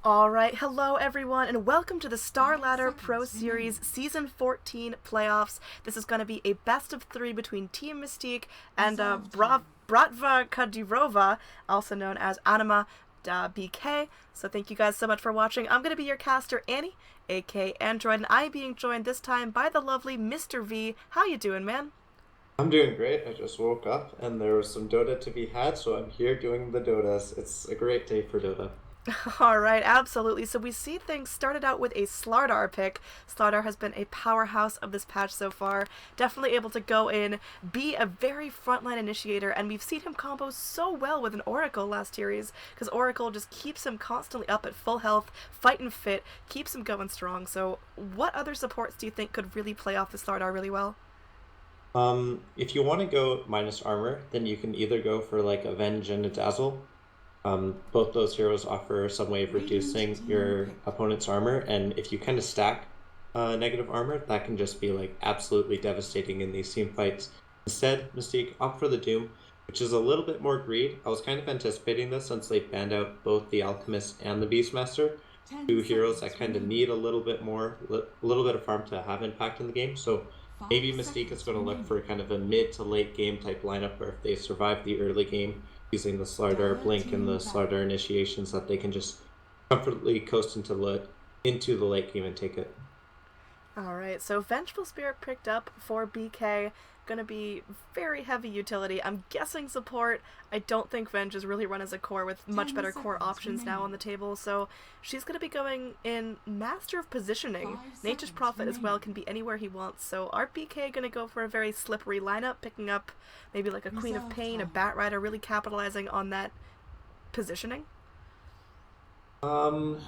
Alright, hello everyone, and welcome to the Star Ladder Pro Series Season 14 playoffs. This is going to be a best of three between Team Mystique and Bratva Kadyrova, also known as Anima.BK. So thank you guys so much for watching. I'm going to be your caster, Annie, aka Android, and I'm being joined this time by the lovely Mr. V. How you doing, man? I'm doing great. I just woke up and there was some Dota to be had, so I'm here doing the Dotas. It's a great day for Dota. Alright, absolutely. So we see things started out with a Slardar pick. Slardar has been a powerhouse of this patch so far. Definitely able to go in, be a very frontline initiator, and we've seen him combo so well with an Oracle last series, because Oracle just keeps him constantly up at full health, fighting fit, keeps him going strong. So what other supports do you think could really play off the Slardar really well? If you want to go minus armor, then you can either go for like a Venge and a Dazzle. Both those heroes offer some way of reducing your opponent's armor, and if you kind of stack negative armor, that can just be like absolutely devastating in these team fights. Instead, Mystique opt for the Doom, which is a little bit more greed. I was kind of anticipating this since they banned out both the Alchemist and the Beastmaster, two heroes that kind of need a little bit of farm to have impact in the game. So maybe Mystique is going to look for kind of a mid to late game type lineup where if they survive the early game using the Slardar Blink and the Slardar initiations, that they can just comfortably coast into the late game and take it. Alright, so Vengeful Spirit picked up for BK. Gonna be very heavy utility. I'm guessing support. I don't think Venge is really run as a core with much better core options now on the table, so she's gonna be going in Master of Positioning. Nature's Prophet as well can be anywhere he wants, so our BK gonna go for a very slippery lineup, picking up maybe like a Queen of Pain, a Bat Rider, really capitalizing on that positioning. Um,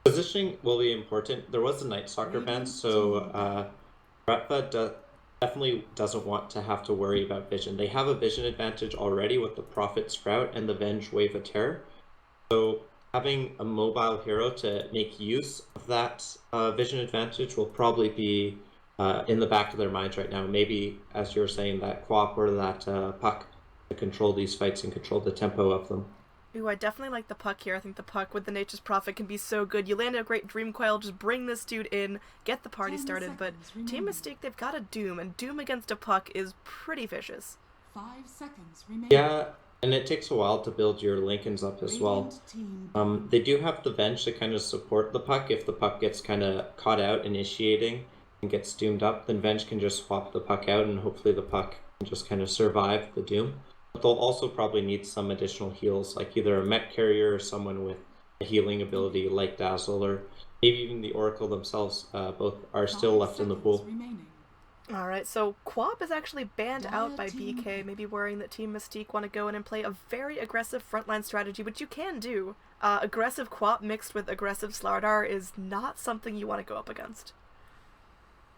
Positioning will be important. There was a Night Stalker ban, so definitely doesn't want to have to worry about vision. They have a vision advantage already with the Prophet Sprout and the Venge Wave of Terror. So having a mobile hero to make use of that vision advantage will probably be in the back of their minds right now. Maybe, as you're saying, that Quap or that Puck to control these fights and control the tempo of them. Ooh, I definitely like the Puck here. I think the Puck with the Nature's Prophet can be so good. You land a great Dream Coil, just bring this dude in, get the party started, but Team Mystique, they've got a Doom, and Doom against a Puck is pretty vicious. 5 seconds remaining. Yeah, and it takes a while to build your Lincolns up as well. They do have the Venge to kind of support the Puck. If the Puck gets kind of caught out initiating and gets doomed up, then Venge can just swap the Puck out, and hopefully the Puck can just kind of survive the Doom. But they'll also probably need some additional heals, like either a mech carrier or someone with a healing ability like Dazzle, or maybe even the Oracle themselves. Both are still left in the pool. Alright, so Quap is actually banned out by BK, maybe worrying that Team Mystique want to go in and play a very aggressive frontline strategy, which you can do. Aggressive Quap mixed with aggressive Slardar is not something you want to go up against.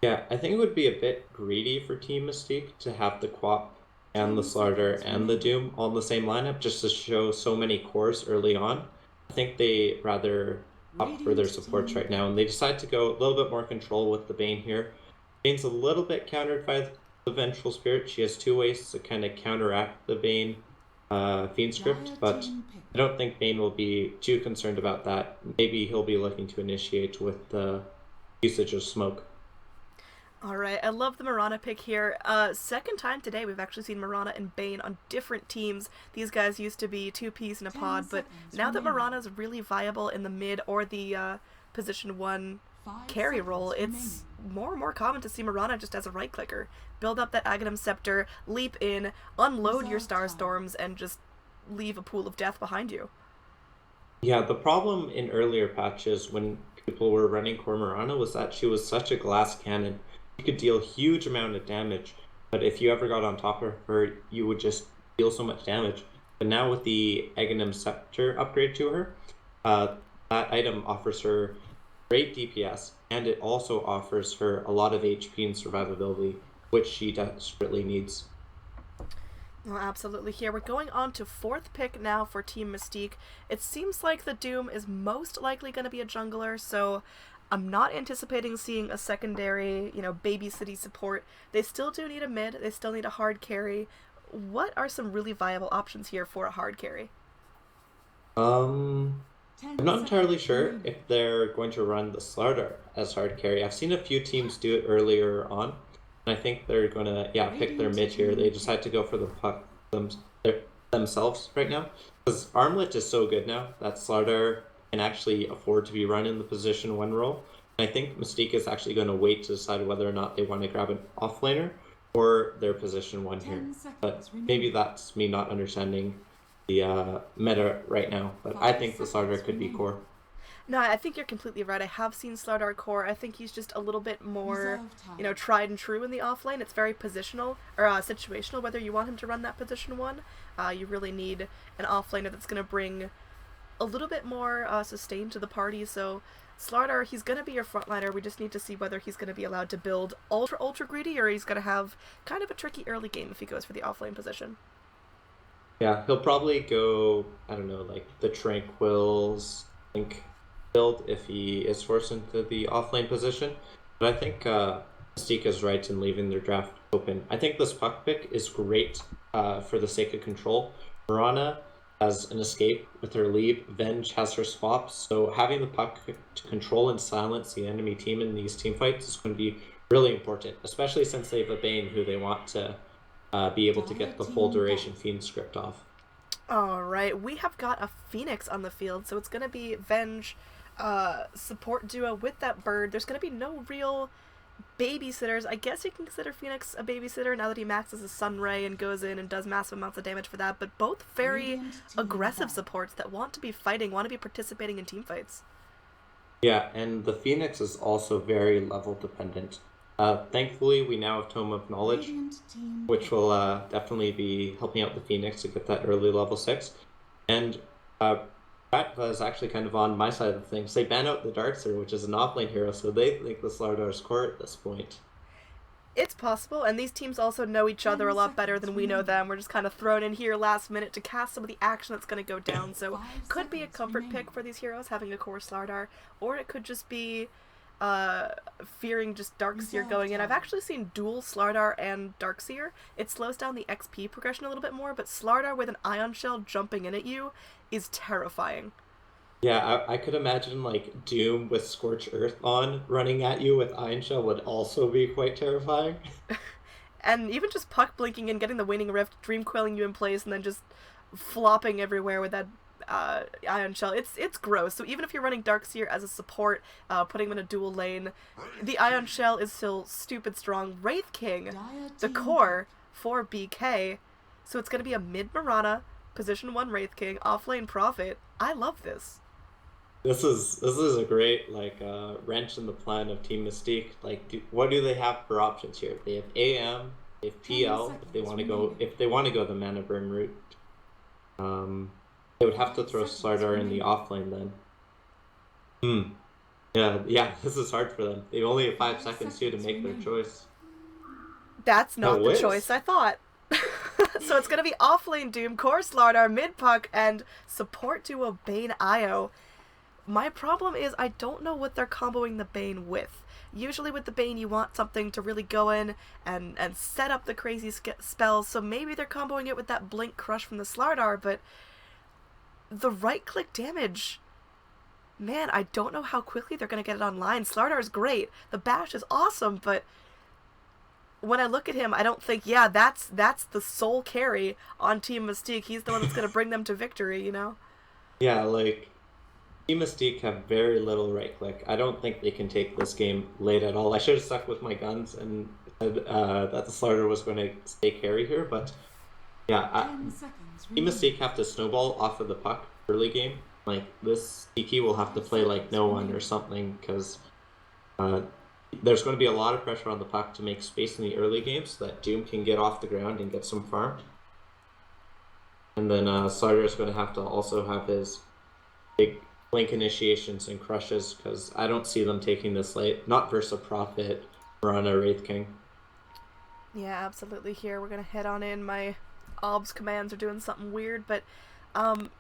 Yeah, I think it would be a bit greedy for Team Mystique to have the Quap and the Slardar and the Doom all in the same lineup just to show so many cores early on. I think they rather opt for their supports right now, and they decide to go a little bit more control with the Bane here. Bane's a little bit countered by the Vengeful Spirit. She has two ways to kind of counteract the Bane Fiend script, but I don't think Bane will be too concerned about that. Maybe he'll be looking to initiate with the usage of smoke. Alright, I love the Mirana pick here. Second time today we've actually seen Mirana and Bane on different teams. These guys used to be two peas in a pod, but now that Mirana's really viable in the mid or the position 1 carry role, it's more and more common to see Mirana just as a right clicker. Build up that Aghanim Scepter, leap in, unload your Star Storms, and just leave a pool of death behind you. Yeah, the problem in earlier patches when people were running core Mirana was that she was such a glass cannon. You could deal huge amount of damage, but if you ever got on top of her, you would just deal so much damage. But now with the Aghanim Scepter upgrade to her, that item offers her great DPS, and it also offers her a lot of HP and survivability, which she desperately needs. Well, absolutely. Here we're going on to fourth pick now for Team Mystique. It seems like the Doom is most likely going to be a jungler, so I'm not anticipating seeing a secondary, baby city support. They still do need a mid, they still need a hard carry. What are some really viable options here for a hard carry? Um, I'm not entirely sure if they're going to run the Slardar as hard carry. I've seen a few teams do it earlier on, and I think they're going to, pick their mid here. They decide to go for the puck themselves right now, because Armlet is so good now that Slardar can actually afford to be run in the position 1 role. And I think Mystique is actually going to wait to decide whether or not they want to grab an offlaner or their position 1 here. But maybe that's me not understanding the meta right now, but I think the Slardar could be core. No, I think you're completely right. I have seen Slardar core. I think he's just a little bit more, tried and true in the offlane. It's very positional, or situational, whether you want him to run that position 1. You really need an offlaner that's going to bring a little bit more sustain to the party, so Slardar, he's going to be your frontliner. We just need to see whether he's going to be allowed to build ultra greedy, or he's going to have kind of a tricky early game if he goes for the offlane position. Yeah, he'll probably go, I don't know, like the Tranquils build if he is forced into the offlane position. But I think Mystique is right in leaving their draft open. I think this puck pick is great for the sake of control. Mirana has an escape with her leave. Venge has her swaps. So having the puck to control and silence the enemy team in these team fights is going to be really important, especially since they have a Bane who they want to be able to get the full duration Fiend script off. Alright, we have got a Phoenix on the field, so it's going to be Venge support duo with that bird. There's going to be no real babysitters. I guess you can consider Phoenix a babysitter now that he maxes his Sunray and goes in and does massive amounts of damage for that, but both very aggressive supports that want to be fighting, want to be participating in team fights. Yeah, and the Phoenix is also very level dependent. Thankfully, we now have Tome of Knowledge, which will definitely be helping out the Phoenix to get that early level 6. And that was actually kind of on my side of things. They ban out the Darkster, which is an offlane hero, so they think the Slardar's core at this point. It's possible, and these teams also know each other a lot better than we know them. We're just kind of thrown in here last minute to cast some of the action that's going to go down, so could be a comfort pick for these heroes, having a core Slardar, or it could just be fearing just Darkseer going in. I've actually seen dual Slardar and Darkseer. It slows down the XP progression a little bit more, but Slardar with an Ion Shell jumping in at you is terrifying. Yeah, I could imagine like Doom with Scorch Earth on running at you with Ion Shell would also be quite terrifying. And even just Puck blinking and getting the Waning Rift, Dream Quelling you in place, and then just flopping everywhere with that Ion Shell. It's gross. So even if you're running Darkseer as a support, putting him in a dual lane, the Ion Shell is still stupid strong. Wraith King, the core for BK, so it's going to be a mid Mirana, position 1 Wraith King, offlane Prophet. I love this. This is a great wrench in the plan of Team Mystique. What do they have for options here? They have AM, they have PL if they want to go the mana burn route. They would have to throw Slardar in the offlane then. Yeah, this is hard for them. They only have 5 seconds too to make their choice. That's not the choice I thought. So it's going to be offlane Doom, core Slardar, mid Puck, and support duo Bane Io. My problem is I don't know what they're comboing the Bane with. Usually with the Bane you want something to really go in and set up the crazy spells, so maybe they're comboing it with that Blink Crush from the Slardar, but the right-click damage, man, I don't know how quickly they're going to get it online. Slardar is great. The Bash is awesome, but when I look at him, I don't think, that's the sole carry on Team Mystique. He's the one that's going to bring them to victory, you know? Yeah, Team Mystique have very little right-click. I don't think they can take this game late at all. I should have stuck with my guns and said that the Slardar was going to stay carry here, but yeah, Team Mystique have to snowball off of the puck early game. This Tiki will have to play like no one or something, because there's going to be a lot of pressure on the puck to make space in the early game so that Doom can get off the ground and get some farm. And then Slardar is going to have to also have his big Blink initiations and crushes, because I don't see them taking this late. Not versus Prophet or on a Wraith King. Yeah, absolutely. Here we're going to head on in. My OBS commands are doing something weird, but I'm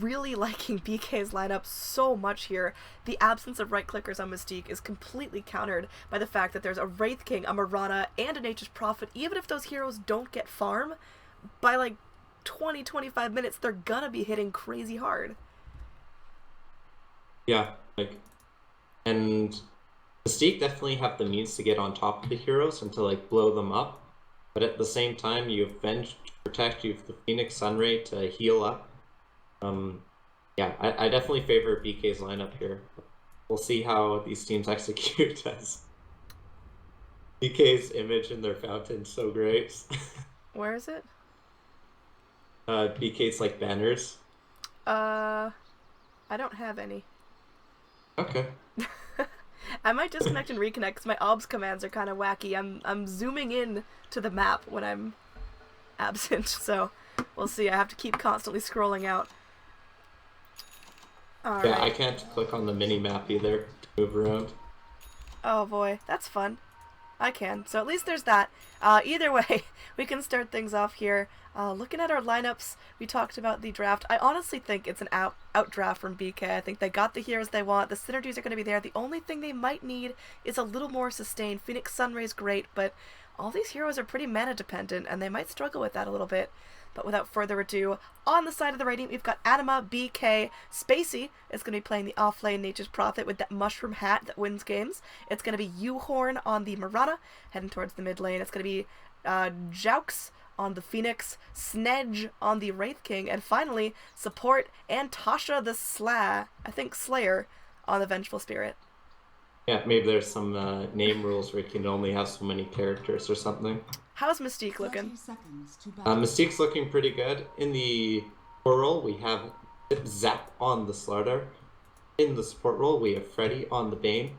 really liking BK's lineup so much here. The absence of right-clickers on Mystique is completely countered by the fact that there's a Wraith King, a Mirana, and a Nature's Prophet. Even if those heroes don't get farm, by 20-25 minutes, they're gonna be hitting crazy hard. Yeah, like, and Mystique definitely have the means to get on top of the heroes and to like blow them up, but at the same time you have Venge to protect, you have the Phoenix Sunray to heal up. Yeah, I definitely favor BK's lineup here. We'll see how these teams execute as BK's image in their fountain's so great. Where is it? BK's like banners. I don't have any. Okay. I might disconnect and reconnect because my obs commands are kind of wacky. I'm zooming in to the map when I'm absent, so we'll see. I have to keep constantly scrolling out. All Yeah, right. I can't click on the mini map either to move around. Oh boy, that's fun. I can. So at least there's that. Either way, we can start things off here. Looking at our lineups, we talked about the draft. I honestly think it's an out draft from BK. I think they got the heroes they want. The synergies are going to be there. The only thing they might need is a little more sustain. Phoenix Sunray's great, but all these heroes are pretty mana dependent, and they might struggle with that a little bit. But without further ado, on the side of the Radiant, we've got Anima.BK. Spacey is going to be playing the offlane Nature's Prophet with that mushroom hat that wins games. It's going to be U-Horn on the Mirana, heading towards the mid lane. It's going to be Jaux on the Phoenix, Snedge on the Wraith King, and finally, support and Tasha the Slayer on the Vengeful Spirit. Yeah, maybe there's some name rules where you can only have so many characters or something. How's Mystique looking? Mystique's looking pretty good. In the core role, we have Zap on the Slardar. In the support role, we have Freddy on the Bane.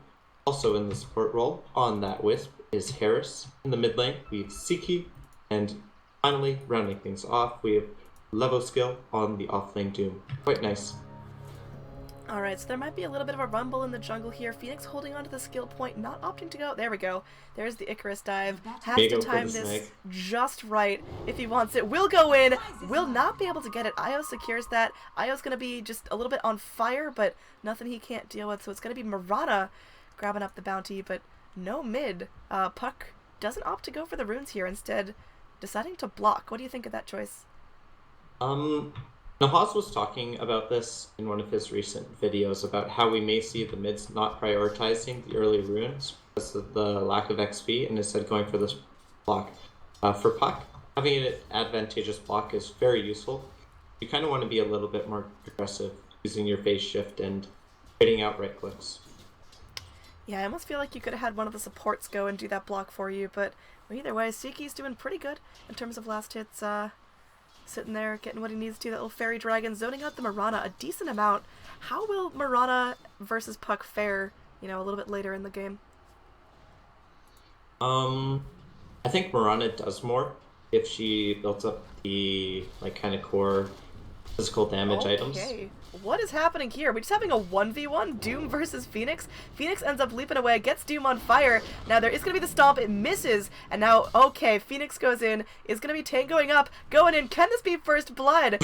Also in the support role, on that Wisp, is Harris. In the mid lane, we have Siki. And finally, rounding things off, we have Levo Skill on the offlane Doom. Quite nice. Alright, so there might be a little bit of a rumble in the jungle here. Phoenix holding onto the skill point, not opting to go. There we go. There's the Icarus dive. Has to time this just right if he wants it. Will go in. Will not be able to get it. Io secures that. Io's going to be just a little bit on fire, but nothing he can't deal with. So it's going to be Mirana grabbing up the bounty, but no mid. Puck doesn't opt to go for the runes here. Instead, deciding to block. What do you think of that choice? Nahaz was talking about this in one of his recent videos about how we may see the mids not prioritizing the early runes because of the lack of XP and instead going for this block. For Puck, having an advantageous block is very useful. You kind of want to be a little bit more aggressive using your phase shift and hitting out right clicks. Yeah, I almost feel like you could have had one of the supports go and do that block for you, but either way, Siki's doing pretty good in terms of last hits. Sitting there, getting what he needs to. That little fairy dragon, zoning out the Mirana a decent amount. How will Mirana versus Puck fare, a little bit later in the game? I think Mirana does more if she builds up the, kind of core physical damage items. Okay. What is happening here? We're just having a 1v1 Doom versus Phoenix. Phoenix ends up leaping away, gets Doom on fire. Now there is going to be the stomp, it misses. And now, okay, Phoenix goes in, is going to be tangoing up, going in. Can this be first blood?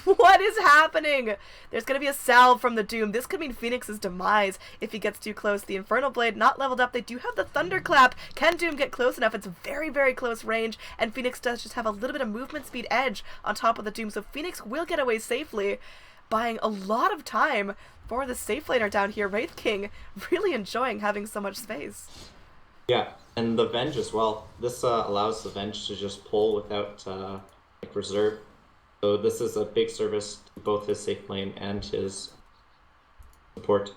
What is happening? There's going to be a salve from the Doom. This could mean Phoenix's demise if he gets too close. The Infernal Blade not leveled up. They do have the Thunderclap. Can Doom get close enough? It's very, very close range. And Phoenix does just have a little bit of movement speed edge on top of the Doom. So Phoenix will get away safely, buying a lot of time for the safe laner down here. Wraith King really enjoying having so much space. Yeah, and the Venge as well. This allows the Venge to just pull without reserve. So this is a big service to both his safe lane and his support.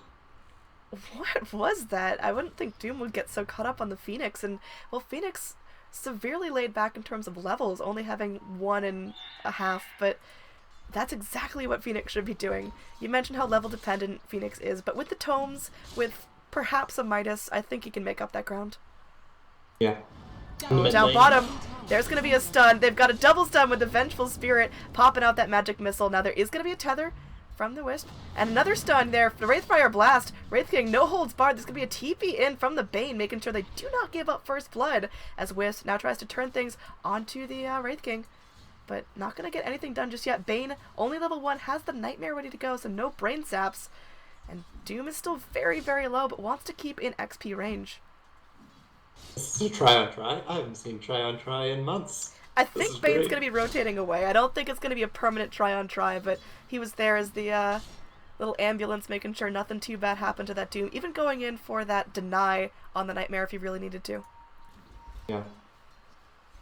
What was that? I wouldn't think Doom would get so caught up on the Phoenix, and well, Phoenix severely laid back in terms of levels, only having 1.5, but that's exactly what Phoenix should be doing. You mentioned how level dependent Phoenix is, but with the tomes, with perhaps a Midas, I think he can make up that ground. Yeah. Down bottom, there's going to be a stun. They've got a double stun with the Vengeful Spirit popping out that magic missile. Now there is going to be a tether from the Wisp, and another stun there for the Wraithfire Blast. Wraith King, no holds barred. There's going to be a TP in from the Bane, making sure they do not give up first blood, as Wisp now tries to turn things onto the Wraith King. But not going to get anything done just yet. Bane, only level 1, has the Nightmare ready to go, so no brain saps. And Doom is still very, very low, but wants to keep in XP range. This is a try-on-try. I haven't seen try-on-try in months. I think Bane's going to be rotating away. I don't think it's going to be a permanent try-on-try, but he was there as the little ambulance, making sure nothing too bad happened to that Doom. Even going in for that deny on the Nightmare if he really needed to. Yeah.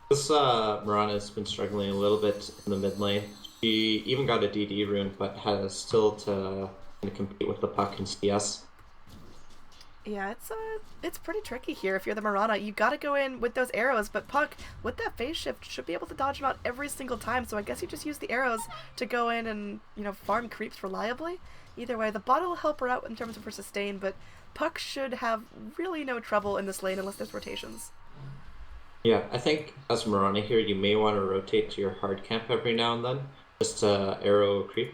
This Mirana's been struggling a little bit in the mid lane. She even got a DD rune, but has still to compete with the puck and CS. Yeah, it's pretty tricky here. If you're the Mirana, you gotta go in with those arrows, but Puck, with that phase shift, should be able to dodge them out every single time, so I guess you just use the arrows to go in and, you know, farm creeps reliably. Either way, the bottle will help her out in terms of her sustain, but Puck should have really no trouble in this lane unless there's rotations. Yeah, I think as Mirana here, you may want to rotate to your hard camp every now and then, just to arrow creep.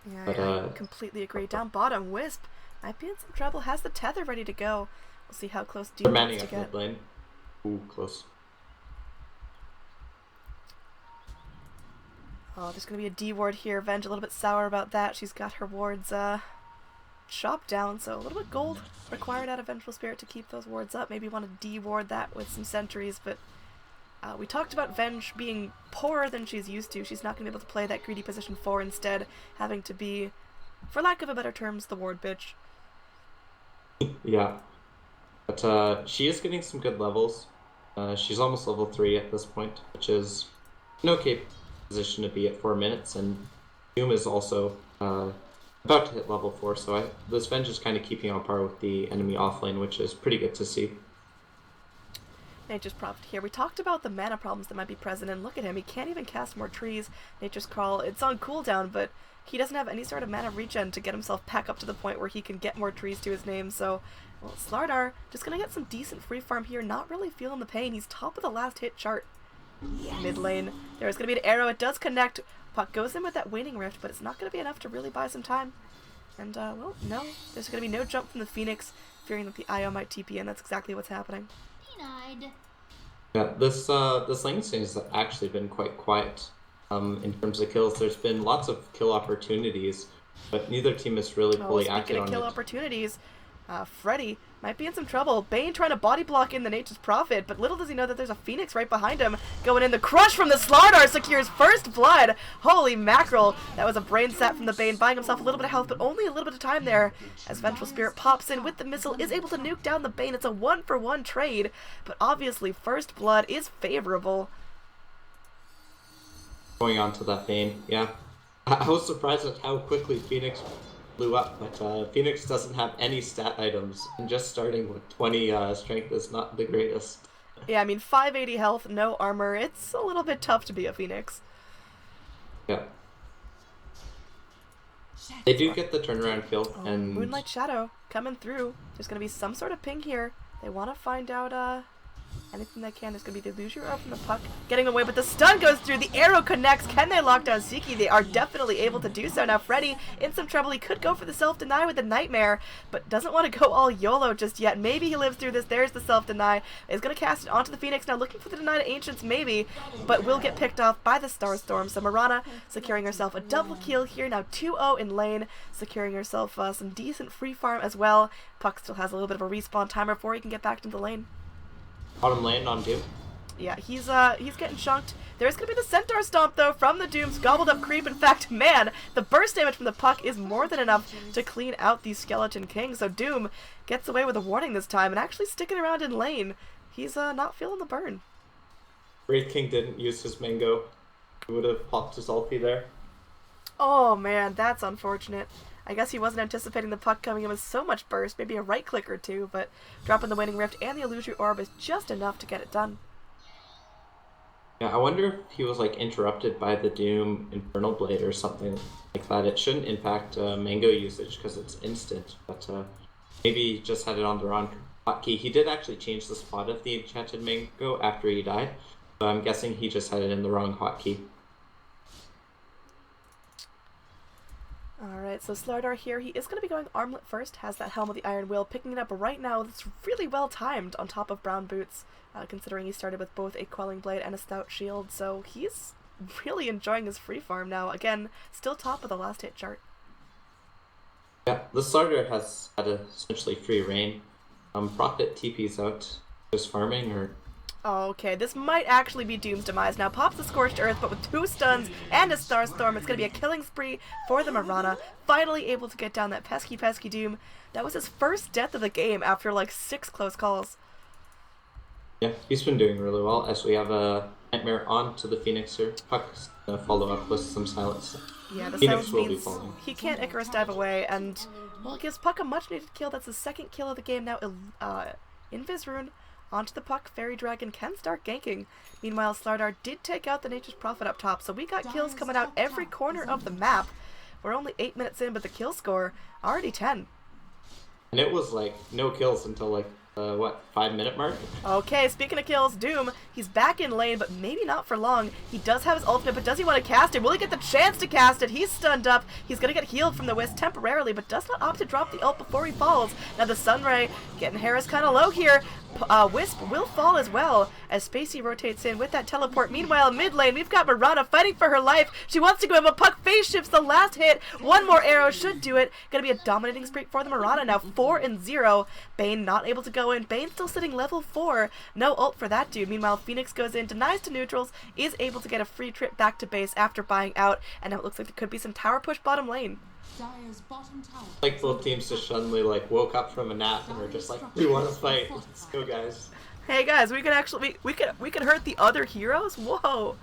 Yeah, But, I completely agree. Down bottom, Wisp might be in some trouble. Has the tether ready to go. We'll see how close they're Doom manning wants to up get. mid lane. Ooh, close. Oh, there's going to be a D ward here. Venge a little bit sour about that. She's got her wards chopped down, so a little bit gold required out of Vengeful Spirit to keep those wards up. Maybe want to D ward that with some sentries, but we talked about Venge being poorer than she's used to. She's not going to be able to play that greedy position 4, instead having to be, for lack of a better terms, the ward bitch. Yeah. But she is getting some good levels. She's almost level 3 at this point, which is an okay position to be at 4 minutes, and Doom is also about to hit level 4, so this Venge is kind of keeping on par with the enemy offlane, which is pretty good to see. Nature's Prophet here. We talked about the mana problems that might be present, and look at him. He can't even cast more trees. Nature's Crawl, it's on cooldown, but he doesn't have any sort of mana regen to get himself back up to the point where he can get more trees to his name, so, well, Slardar just gonna get some decent free farm here, not really feeling the pain. He's top of the last hit chart. Yes. Mid lane. There's gonna be an arrow. It does connect. Puck goes in with that Waning Rift, but it's not gonna be enough to really buy some time. And, well, no. There's gonna be no jump from the Phoenix, fearing that the IO might TP in. That's exactly what's happening. Denied. Yeah, this lane scene has actually been quite quiet in terms of kills. There's been lots of kill opportunities, but neither team has really fully acted on it. Speaking of kill opportunities, Freddy might be in some trouble. Bane trying to body block in the Nature's Prophet, but little does he know that there's a Phoenix right behind him. Going in, the crush from the Slardar secures first blood. Holy mackerel. That was a brain sap from the Bane, buying himself a little bit of health, but only a little bit of time there. As Vengeful Spirit pops in with the missile, is able to nuke down the Bane. It's a 1-for-1 trade, but obviously first blood is favorable. Going on to that Bane, yeah. I was surprised at how quickly Phoenix blew up, but Phoenix doesn't have any stat items, and just starting with 20 strength is not the greatest. Yeah, I mean, 580 health, no armor. It's a little bit tough to be a Phoenix. Yeah. They do get the turnaround kill, and Moonlight Shadow coming through. There's gonna be some sort of ping here. They want to find out anything they can. There's gonna be the illusion orb from the Puck getting away, but the stun goes through. The arrow connects. Can they lock down Siki? They are definitely able to do so. Now Freddy in some trouble. He could go for the self-deny with the Nightmare, but doesn't want to go all YOLO just yet. Maybe he lives through this. There's the self-deny. Is gonna cast it onto the Phoenix. Now looking for the deny to Ancients, maybe, but will get picked off by the Starstorm. So Mirana securing herself a double kill here. Now 2-0 in lane, securing herself some decent free farm as well. Puck still has a little bit of a respawn timer before he can get back into the lane. bottom lane on Doom. Yeah, he's getting chunked. There's gonna be the Centaur Stomp though from the Doom's gobbled up creep. In fact, man, the burst damage from the Puck is more than enough to clean out the Skeleton King. So Doom gets away with a warning this time and actually sticking around in lane. He's not feeling the burn. Wraith King didn't use his mango. He would have popped his ulti there. Oh man, that's unfortunate. I guess he wasn't anticipating the Puck coming in with so much burst, maybe a right click or two, but dropping the Waning Rift and the Illusory Orb is just enough to get it done. Yeah, I wonder if he was like interrupted by the Doom Infernal Blade or something like that. It shouldn't impact mango usage because it's instant, but maybe he just had it on the wrong hotkey. He did actually change the spot of the enchanted mango after he died, so I'm guessing he just had it in the wrong hotkey. Alright, so Slardar here, he is going to be going Armlet first, has that Helm of the Iron Will, picking it up right now. It's really well timed on top of Brown Boots, considering he started with both a Quelling Blade and a Stout Shield, so he's really enjoying his free farm now. Again, still top of the last hit chart. Yeah, the starter has had essentially free reign. Prophet TP's out, just farming, or Okay, this might actually be Doom's demise. Now pops the Scorched Earth, but with 2 stuns and a Starstorm, it's going to be a killing spree for the Mirana. Finally able to get down that pesky Doom. That was his first death of the game after like 6 close calls. Yeah, he's been doing really well as we have a Nightmare on to the Phoenix here. Puck's gonna follow up with some silence. Yeah, the Phoenix silence will be means falling. he can't Icarus dive away, and well, it gives Puck a much needed kill. That's his 2nd kill of the game now. Invis onto the Puck. Fairy Dragon can start ganking. Meanwhile, Slardar did take out the Nature's Prophet up top, so we got kills coming out every corner of the map. We're only 8 minutes in, but the kill score already 10. And it was like no kills until like 5-minute mark? Okay, speaking of kills, Doom, he's back in lane, but maybe not for long. He does have his ultimate, but does he want to cast it? Will he get the chance to cast it? He's stunned up. He's going to get healed from the Wisp temporarily, but does not opt to drop the ult before he falls. Now the Sunray getting Harris kind of low here. Wisp will fall as well as Spacey rotates in with that teleport. Meanwhile, mid lane, we've got Mirana fighting for her life. She wants to go in, but Puck phase shifts the last hit. One more arrow should do it. Gonna be a dominating streak for the Mirana now, 4-0. Bane not able to go in. Bane still sitting level 4. No ult for that dude. Meanwhile, Phoenix goes in, denies to neutrals, is able to get a free trip back to base after buying out, and now it looks like there could be some tower push bottom lane. Dire's bottom tower. Like both teams just suddenly like woke up from a nap and were just like, we want to fight. Let's go, guys. Hey guys, we could actually we could hurt the other heroes. Whoa.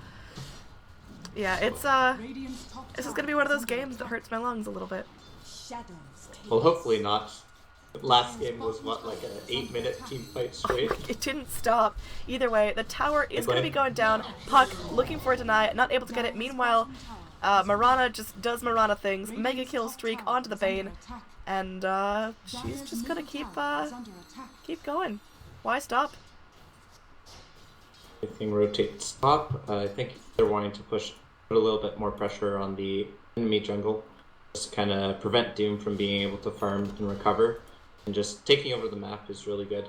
Yeah, it's this is gonna be one of those games that hurts my lungs a little bit. Well, hopefully not. Last game was what, like an 8-minute team fight straight? It didn't stop. Either way, the tower is going to be going down. Puck looking for a deny, not able to get it. Meanwhile, Mirana just does Mirana things. Mega kill streak onto the Bane, and she's just gonna keep going. Why stop? Everything rotates top. I think they're wanting to put a little bit more pressure on the enemy jungle, just kind of prevent Doom from being able to farm and recover. And just taking over the map is really good.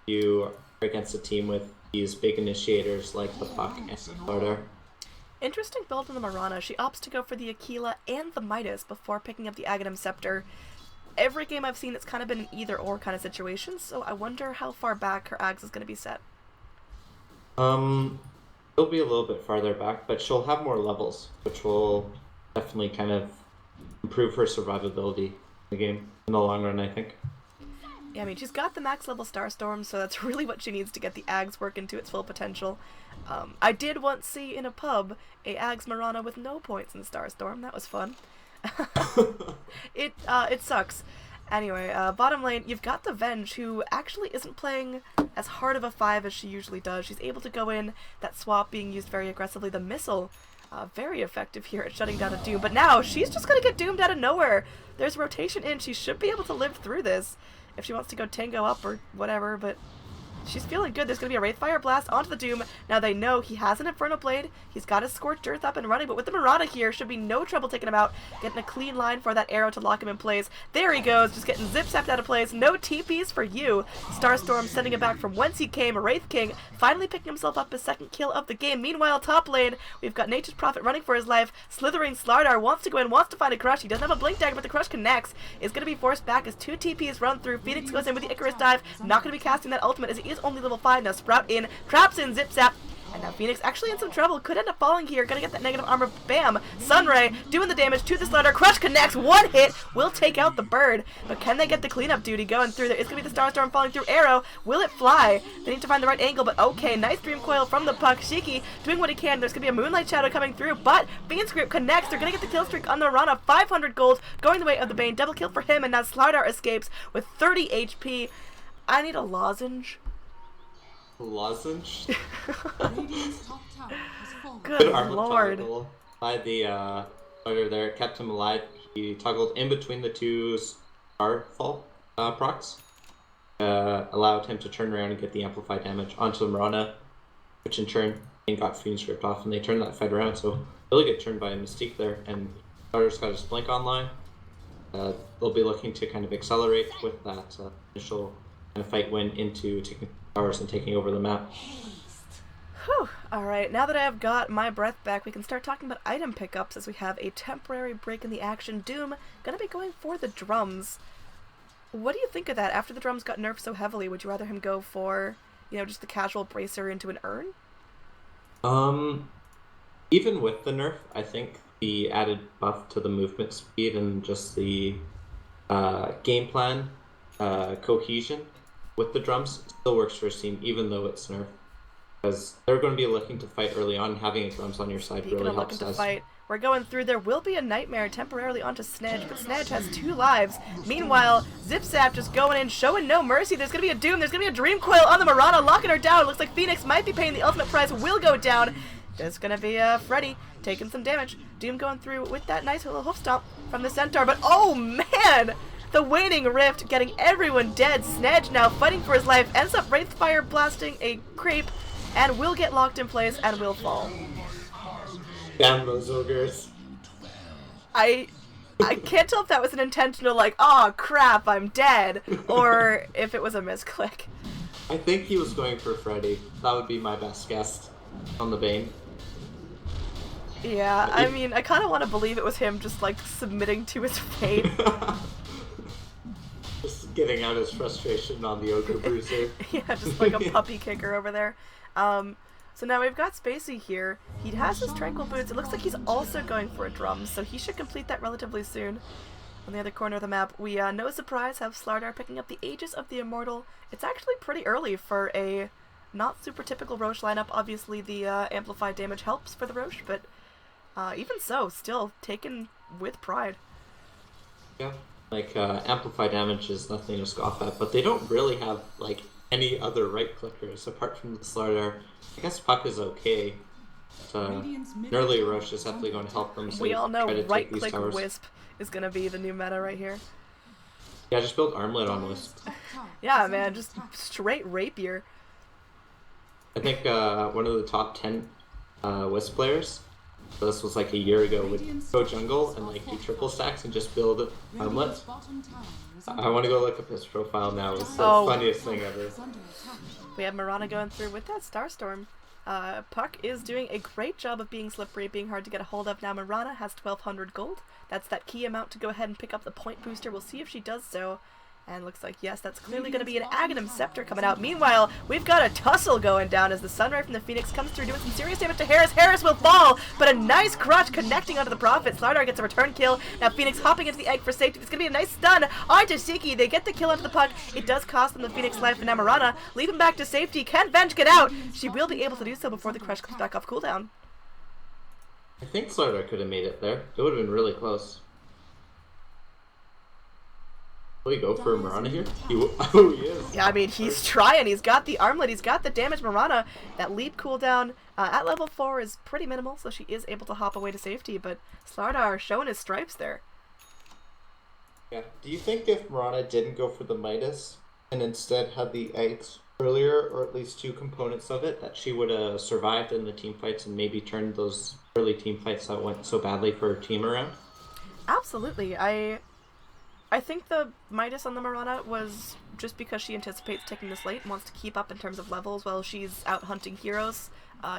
You are against a team with these big initiators like the Puck and Slardar. Interesting build on the Mirana. She opts to go for the Aquila and the Midas before picking up the Aghanim Scepter. Every game I've seen, it's kind of been an either-or kind of situation, so I wonder how far back her Ags is going to be set. It'll be a little bit farther back, but she'll have more levels, which will definitely kind of improve her survivability in the game in the long run, I think. Yeah, I mean, she's got the max level Starstorm, so that's really what she needs to get the Ags working to its full potential. I did once see in a pub a Ags Mirana with no points in Starstorm. That was fun. It sucks. Anyway, bottom lane, you've got the Venge, who actually isn't playing as hard of a 5 as she usually does. She's able to go in, that swap being used very aggressively. The missile, very effective here at shutting down a Doom, but now she's just gonna get doomed out of nowhere. There's rotation in, she should be able to live through this if she wants to go tango up or whatever, but she's feeling good. There's going to be a Wraithfire Blast onto the Doom. Now they know he has an Inferno Blade. He's got his Scorched Earth up and running, but with the Mirana here, should be no trouble taking him out. Getting a clean line for that arrow to lock him in place. There he goes, just getting zip-zapped out of place. No TPs for you. Starstorm sending him back from whence he came. Wraith King finally picking himself up his 2nd kill of the game. Meanwhile, top lane, we've got Nature's Prophet running for his life. Slithering Slardar wants to go in, wants to find a Crush. He doesn't have a Blink Dagger, but the Crush connects. Is going to be forced back as 2 TPs run through. Phoenix goes in with the Icarus Dive. Not going to be casting that ultimate as he is only level 5 now. Sprout in, traps in, zip zap, and now Phoenix actually in some trouble. Could end up falling here. Gonna get that negative armor. Bam! Sunray doing the damage to the Slardar. Crush connects. One hit will take out the bird. But can they get the cleanup duty going through? There is gonna be the Starstorm falling through. Arrow. Will it fly? They need to find the right angle, but okay. Nice Dream Coil from the Puck. Shiki doing what he can. There's gonna be a Moonlight Shadow coming through, but Fiend's Grip connects. They're gonna get the kill streak on the Mirana. 500 gold going the way of the Bane. Double kill for him, and now Slardar escapes with 30 HP. I need a lozenge. Lozenge? Radiant's top tower has fallen. Good Armor lord. toggle by the fighter there, kept him alive. He toggled in between the two Starfall procs. Allowed him to turn around and get the amplified damage onto the Mirana, which in turn got Fiend's ripped off, and they turned that fight around. So really good turn by Mystique there, and Starter's got his blink online. They'll be looking to kind of accelerate with that initial kind of fight win into taking towers and taking over the map. Whew. Alright, now that I have got my breath back, we can start talking about item pickups as we have a temporary break in the action. Doom gonna be going for the drums. What do you think of that? After the drums got nerfed so heavily, would you rather him go for you know, just the casual bracer into an urn? Even with the nerf, I think the added buff to the movement speed and just the game plan cohesion with the drums still works for Steam, even though it's nerf. Because they're going to be looking to fight early on, having drums on your side really helps us. Fight. We're going through. There will be a Nightmare temporarily onto Snedge, but Snedge has 2 lives. Meanwhile, Zipzap just going in, showing no mercy. There's going to be a Doom. There's going to be a Dream Coil on the Mirana, locking her down. Looks like Phoenix might be paying the ultimate price. Will go down. There's going to be Freddy taking some damage. Doom going through with that nice little hoof stomp from the Centaur. But oh man! The Waning Rift getting everyone dead. Snedge now fighting for his life. Ends up Wraithfire blasting a creep and will get locked in place and will fall. Damn those ogres. I can't tell if that was an intentional, like, oh crap, I'm dead, or if it was a misclick. I think he was going for Freddy. That would be my best guess on the Bane. Yeah, I mean, I kind of want to believe it was him just, like, submitting to his fate. Just getting out his frustration on the Ogre Bruiser. Yeah, just like a puppy kicker over there. So now we've got Spacey here. He has his Tranquil Boots. It looks like he's also going for a drum, so he should complete that relatively soon. On the other corner of the map, we, no surprise, have Slardar picking up the Aegis of the Immortal. It's actually pretty early for a not super typical Roche lineup. Obviously, the amplified damage helps for the Roche, but even so, still taken with pride. Yeah, like, amplified damage is nothing to scoff at, but they don't really have, like, any other right-clickers apart from the Slardar. I guess Puck is okay. Early Roche is definitely going to help them. So we all know right-click Wisp is going to be the new meta right here. Yeah, just build Armlet on Wisp. Yeah, man, just straight Rapier. I think one of the top 10 Wisp players, so this was like a year ago, would go jungle and like do triple stacks and just build Armlet. I want to go look up his profile now. It's the funniest thing ever. We have Mirana going through with that Starstorm. Puck is doing a great job of being slippery, being hard to get a hold of. Now Mirana has 1,200 gold. That's that key amount to go ahead and pick up the point booster. We'll see if she does so. And looks like, yes, that's clearly going to be an Aghanim Scepter coming out. Meanwhile, we've got a tussle going down as the Sunray from the Phoenix comes through doing some serious damage to Harris. Harris will fall, but a nice crutch connecting onto the Prophet. Slardar gets a return kill. Now Phoenix hopping into the egg for safety. It's going to be a nice stun onto Siki. They get the kill onto the Puck. It does cost them the Phoenix life, and now Mirana leave him back to safety. Can Venge get out? She will be able to do so before the crush comes back off cooldown. I think Slardar could have made it there. It would have been really close. Will he go for Mirana here? He is. Yeah, I mean, he's trying. He's got the armlet. He's got the damage. Mirana, that leap cooldown at level 4 is pretty minimal, so she is able to hop away to safety, but Slardar showing his stripes there. Yeah. Do you think if Mirana didn't go for the Midas and instead had the eggs earlier, or at least 2 components of it, that she would have survived in the team fights and maybe turned those early team fights that went so badly for her team around? Absolutely. I think the Midas on the Mirana was just because she anticipates taking this late and wants to keep up in terms of levels while she's out hunting heroes,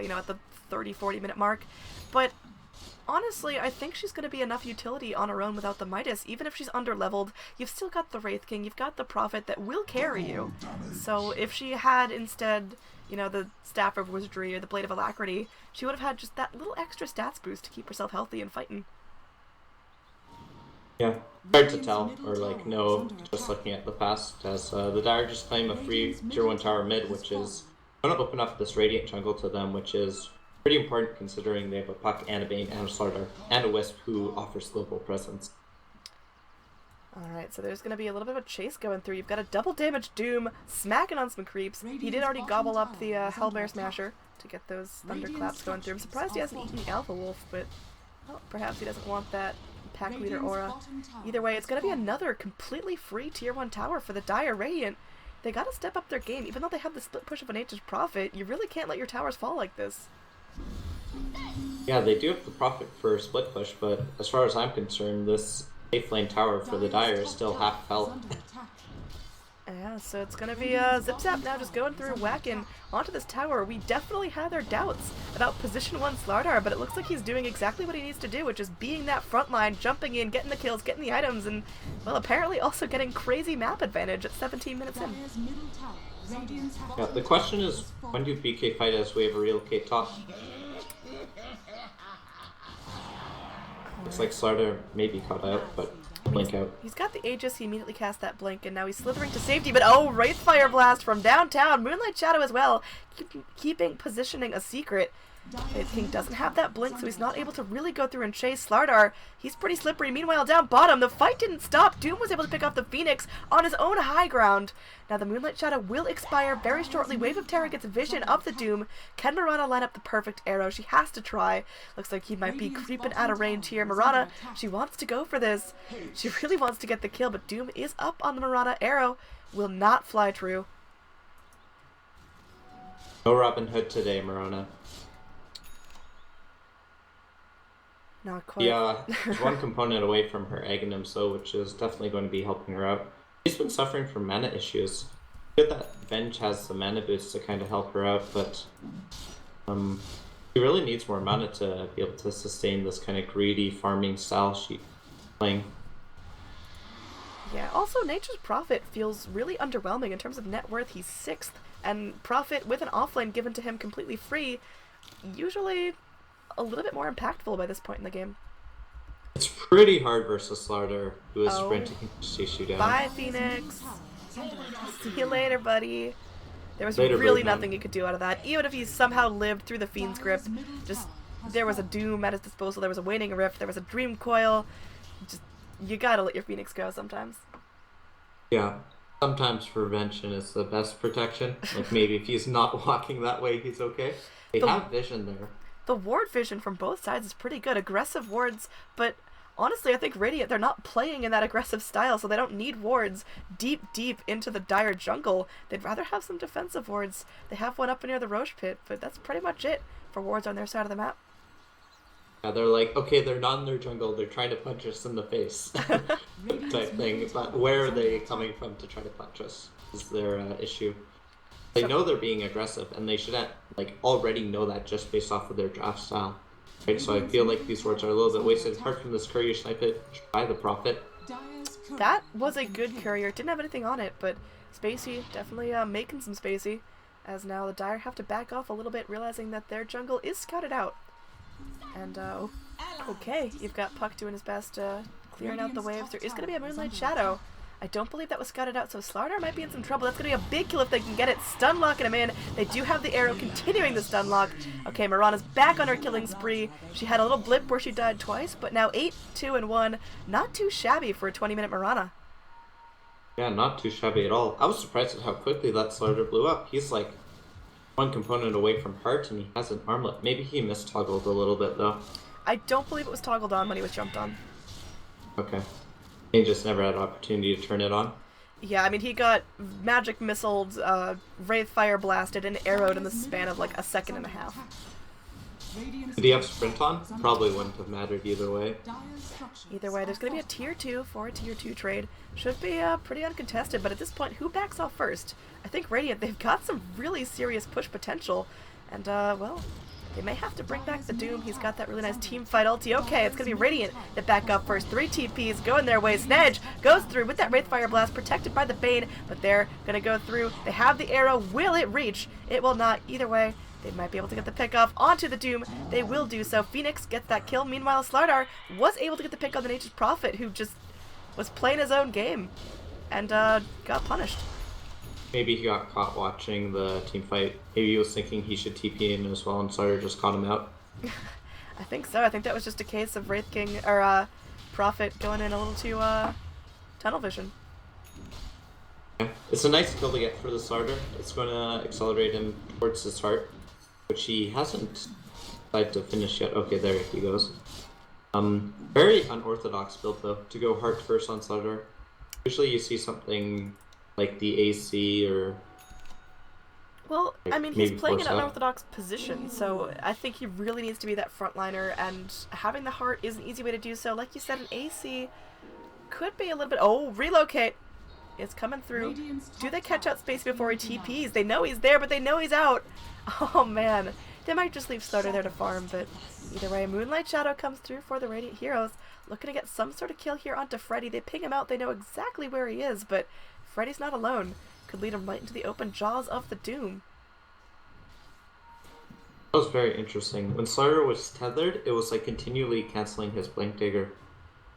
you know, at the 30-40 minute mark. But honestly, I think she's going to be enough utility on her own without the Midas. Even if she's under-leveled, you've still got the Wraith King, you've got the Prophet that will carry you. So if she had instead, you know, the Staff of Wizardry or the Blade of Alacrity, she would have had just that little extra stats boost to keep herself healthy and fighting. Yeah, hard to tell, or like no, just looking at the past, as the Dire just claim a free tier 1 tower mid, which is going to open up this Radiant jungle to them, which is pretty important considering they have a Puck and a Bane and a Slardar and a Wisp who offers global presence. Alright, so there's going to be a little bit of a chase going through. You've got a double damage Doom smacking on some creeps. He did already gobble up the Hellbear Smasher to get those Thunderclaps going through. I'm surprised he hasn't eaten the Alpha Wolf, but well, perhaps he doesn't want that pack leader aura. Either way, it's going to be another completely free tier 1 tower for the Dire Radiant. They got to step up their game. Even though they have the split push of an Aegis Prophet, you really can't let your towers fall like this. Yeah, they do have the Prophet for split push, but as far as I'm concerned, this safe lane tower for the Dire is still half health. Yeah, so it's going to be Zip-Zap now just going through whacking onto this tower. We definitely had our doubts about position 1 Slardar, but it looks like he's doing exactly what he needs to do, which is being that front line, jumping in, getting the kills, getting the items, and, well, apparently also getting crazy map advantage at 17 minutes in. Radiant's Yeah, bottom the question is, when do BK fight as we have a relocate top? Looks like Slardar may be caught out, but blink out. He's got the Aegis, he immediately cast that blink, and now he's slithering to safety, but oh, Wraith Fire Blast from downtown, Moonlight Shadow as well, keeping positioning a secret. Wraith King doesn't have that blink, so he's not able to really go through and chase Slardar. He's pretty slippery. Meanwhile, down bottom, the fight didn't stop. Doom was able to pick off the Phoenix on his own high ground. Now the Moonlight Shadow will expire very shortly. Wave of Terror gets vision of the Doom. Can Mirana line up the perfect arrow? She has to try. Looks like he might be creeping out of range here. Mirana, she wants to go for this. She really wants to get the kill, but Doom is up on the Mirana arrow. Will not fly true. No Robin Hood today, Mirana. Not quite. Yeah, there's one component away from her Aghanim's though, which is definitely going to be helping her out. She's been suffering from mana issues. Good that Venge has the mana boost to kind of help her out, but she really needs more mana to be able to sustain this kind of greedy farming style she's playing. Yeah, also Nature's Prophet feels really underwhelming in terms of net worth. He's 6th, and Prophet with an offlane given to him completely free, usually a little bit more impactful by this point in the game. It's pretty hard versus Slardar, who is sprinting to chase you down. Bye, Phoenix. See you later, buddy. There was Later, really Birdman. nothing you could do out of that. Even if he somehow lived through the Fiend's grip, just there was a Doom at his disposal, there was a Waning Rift, there was a Dream Coil. Just you gotta let your Phoenix go sometimes. Yeah. Sometimes prevention is the best protection. Like maybe if he's not walking that way, he's okay. They have vision there. The ward vision from both sides is pretty good. Aggressive wards, but honestly, I think Radiant, they're not playing in that aggressive style, so they don't need wards deep into the dire jungle. They'd rather have some defensive wards. They have one up near the Roche Pit, but that's pretty much it for wards on their side of the map. Yeah, they're like, okay, they're not in their jungle, they're trying to punch us in the face type thing. But where are they coming from to try to punch us is their issue. They know they're being aggressive, and they should already know that just based off of their draft style. Right, so I feel like these words are a little bit wasted. Apart from this courier snipe it, try the Prophet. That was a good courier. Didn't have anything on it, but Spacey definitely making some Spacey. As now the Dire have to back off a little bit, realizing that their jungle is scouted out. And okay, you've got Puck doing his best, clearing out the waves. There is going to be a Moonlight Shadow. I don't believe that was scouted out, so Slardar might be in some trouble. That's going to be a big kill if they can get it. Stun locking him in. They do have the arrow continuing the stun lock. Okay, Mirana's back on her killing spree. She had a little blip where she died twice, but now 8, 2, and 1. Not too shabby for a 20-minute Mirana. Yeah, not too shabby at all. I was surprised at how quickly that Slardar blew up. He's like one component away from heart, and he has an armlet. Maybe he mistoggled a little bit, though. I don't believe it was toggled on when he was jumped on. Okay. He just never had an opportunity to turn it on. Yeah, I mean, he got magic missiled, Wraith Fire blasted, and arrowed in the span of like a second and a half. Did he have sprint on? Probably wouldn't have mattered either way. Either way, there's going to be a tier 2 for a tier 2 trade. Should be pretty uncontested, but at this point, who backs off first? I think Radiant, they've got some really serious push potential. And, well, they may have to bring back the Doom. He's got that really nice team fight ulti. Okay, it's going to be Radiant that back up first. 3 TPs going their way. Snedge goes through with that Wraith Fire Blast, protected by the Bane, but they're going to go through. They have the arrow. Will it reach? It will not. Either way, they might be able to get the pick off onto the Doom. They will do so. Phoenix gets that kill. Meanwhile, Slardar was able to get the pick on the Nature's Prophet, who just was playing his own game and got punished. Maybe he got caught watching the team fight. Maybe he was thinking he should TP in as well, and Slardar just caught him out. I think so. I think that was just a case of Wraith King, or Prophet going in a little too tunnel vision. Yeah. It's a nice kill to get for the Slardar. It's going to accelerate him towards his heart, which he hasn't decided to finish yet. Okay, there he goes. Very unorthodox build though, to go heart first on Slardar. Usually you see something like the AC or... Well, like I mean, he's playing an force out. unorthodox position, so I think he really needs to be that frontliner, and having the heart is an easy way to do so. Like you said, an AC could be a little bit... Oh, relocate! It's coming through. Do they catch out space before he TPs? They know he's there, but they know he's out. Oh, man. They might just leave Slardar there to farm, but either way, Moonlight Shadow comes through for the Radiant Heroes. Looking to get some sort of kill here onto Freddy. They ping him out. They know exactly where he is, but Freddy's not alone. could lead him right into the open jaws of the Doom. That was very interesting. When Slayer was tethered, it was like continually canceling his Blink Dagger.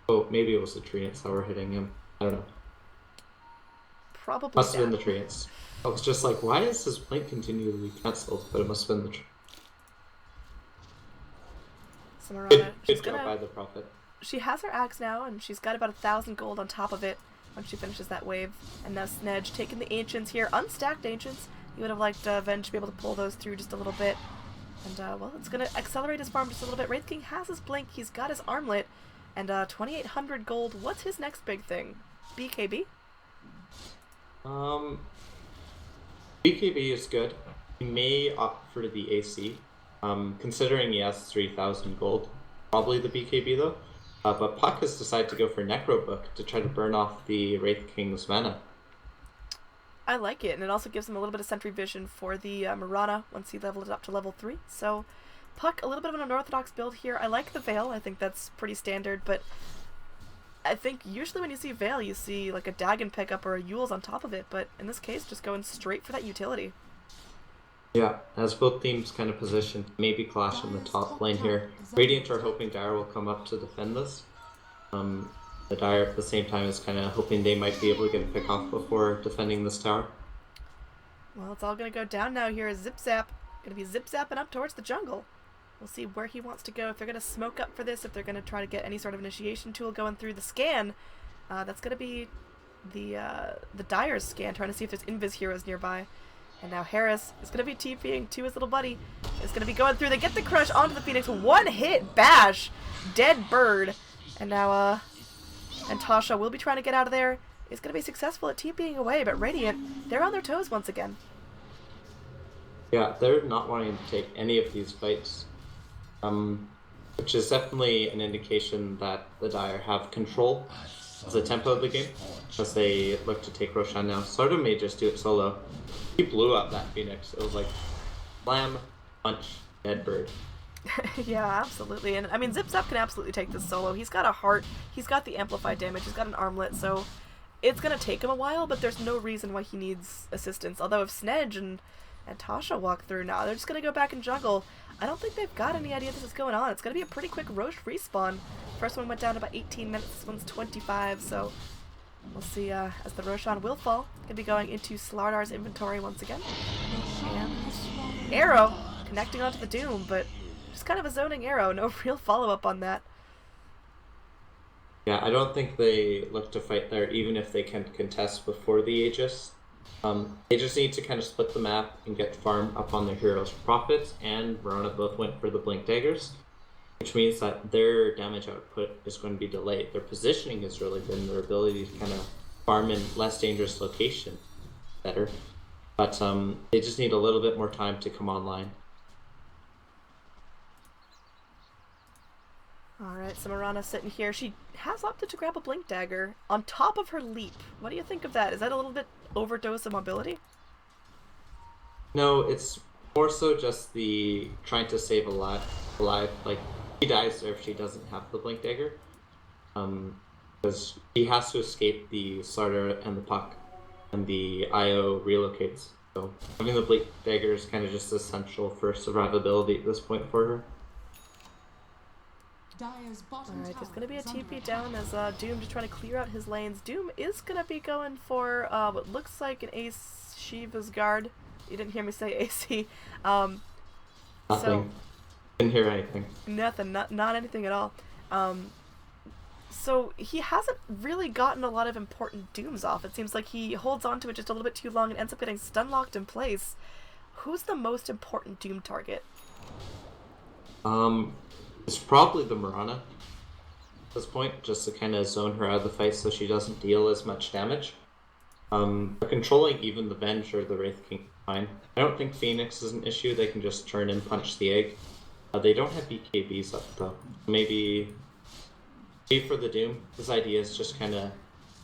Oh, maybe it was the treants that were hitting him. I don't know. Probably Must have been the treants. I was just like, why is his Blink continually cancelled? But it must have been the So Mirana, she's good job gonna by the Prophet. She has her axe now, and she's got about 1,000 gold on top of it when she finishes that wave. And now Snedge taking the Ancients here, unstacked Ancients. You would have liked Venge to be able to pull those through just a little bit. And, well, it's going to accelerate his farm just a little bit. Wraith King has his Blink, he's got his Armlet, and 2,800 gold. What's his next big thing? BKB? BKB is good. He may opt for the AC. Considering he has 3,000 gold. Probably the BKB though. But Puck has decided to go for Necro Book to try to burn off the Wraith King's mana. I like it, and it also gives him a little bit of Sentry Vision for the Mirana once he leveled it up to level 3. So, Puck, a little bit of an unorthodox build here. I like the Veil, I think that's pretty standard, but I think usually when you see Veil, you see like a Dagon pickup or a Yule's on top of it, but in this case, just going straight for that utility. Yeah, as both teams kind of position, maybe clash in the top lane here. Radiant are hoping Dire will come up to defend this. The Dire at the same time is kind of hoping they might be able to get a pick off before defending this tower. Well, it's all going to go down now here. Zip Zap going to be zip zapping up towards the jungle. We'll see where he wants to go. If they're going to smoke up for this, if they're going to try to get any sort of initiation tool going through the scan, that's going to be the Dire's scan, trying to see if there's invis heroes nearby. And now Harris is going to be TPing to his little buddy. Is going to be going through. They get the crush onto the Phoenix. One hit bash. Dead bird. And now, and Tasha will be trying to get out of there. Is going to be successful at TPing away, but Radiant, they're on their toes once again. Yeah, they're not wanting to take any of these fights. Which is definitely an indication that the Dire have control of the tempo of the game, as they look to take Roshan now. Sardom may just do it solo. He blew up that Phoenix. It was like, slam, punch, dead bird. Yeah, absolutely. And I mean, Zip Zap can absolutely take this solo. He's got a heart, he's got the amplified damage, he's got an armlet, so it's going to take him a while, but there's no reason why he needs assistance. Although if Snedge and Tasha walk through now, they're just going to go back and juggle. I don't think they've got any idea this is going on. It's going to be a pretty quick Roche respawn. First one went down to about 18 minutes, this one's 25, so we'll see as the Roshan will fall. Going to be going into Slardar's inventory once again. And arrow connecting onto the Doom, but just kind of a zoning arrow, no real follow-up on that. Yeah, I don't think they look to fight there, even if they can contest before the Aegis. They just need to kind of split the map and get farm up on their heroes. Prophets and Verona both went for the Blink Daggers, which means that their damage output is going to be delayed. Their positioning has really been their ability to kind of farm in less dangerous location better, but they just need a little bit more time to come online. Alright, so Mirana sitting here. She has opted to grab a Blink Dagger on top of her leap. What do you think of that? Is that a little bit overdose of mobility? No, it's more so just the trying to save alive. Like, she dies if she doesn't have the Blink Dagger. Because she has to escape the Slardar and the Puck, and the IO relocates. So having the Blink Dagger is kind of just essential for survivability at this point for her. Alright, there's going to be a TP down as Doom just trying to clear out his lanes. Doom is going to be going for what looks like an Ace Shiva's Guard. You didn't hear me say AC. Nothing. So, Didn't hear anything. Nothing, not anything at all. So he hasn't really gotten a lot of important Dooms off. It seems like he holds on to it just a little bit too long and ends up getting stun locked in place. Who's the most important Doom target? It's probably the Mirana at this point, just to kind of zone her out of the fight so she doesn't deal as much damage. Controlling even the Venge or the Wraith King is fine. I don't think Phoenix is an issue, they can just turn and punch the egg. They don't have BKBs up though. Maybe for the Doom, his idea is just kind of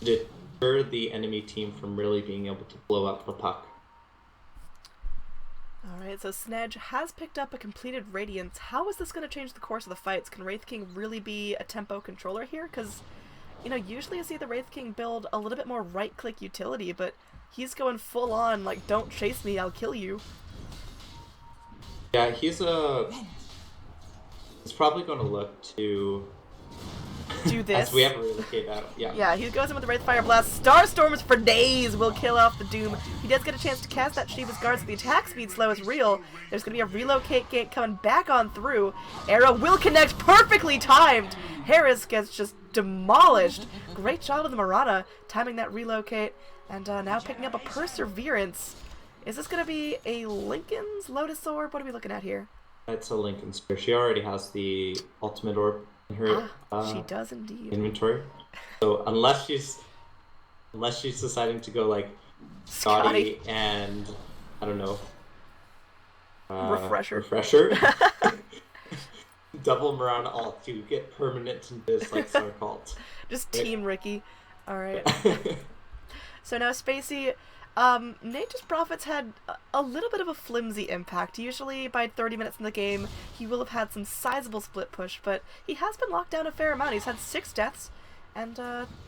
deter the enemy team from really being able to blow up the Puck. Alright, so Snedge has picked up a completed Radiance. How is this going to change the course of the fights? Can Wraith King really be a tempo controller here? Because, you know, usually you see the Wraith King build a little bit more right-click utility, but he's going full on, like, don't chase me, I'll kill you. Yeah, he's probably going to look to do this. As we ever really came out, yeah. Yeah, he goes in with the Wraith Fire Blast. Starstorms for days will kill off the Doom. He does get a chance to cast that Shiva's Guard, so the attack speed slow is real. There's going to be a relocate gate coming back on through. Arrow will connect, perfectly timed. Harris gets just demolished. Great job with the Marana, timing that relocate. And now picking up a Perseverance. Is this going to be a Lincoln's Lotus Orb? What are we looking at here? It's a Lincoln Spear. She already has the ultimate orb in her she does indeed. inventory. So unless she's deciding to go like Scotty and I don't know, refresher, double Marana alt to get permanent in this like Star Cult. Just Team Ricky. All right. So now Spacey. Nature's Prophets had a little bit of a flimsy impact. Usually by 30 minutes in the game, he will have had some sizable split push, but he has been locked down a fair amount. He's had 6 deaths, and,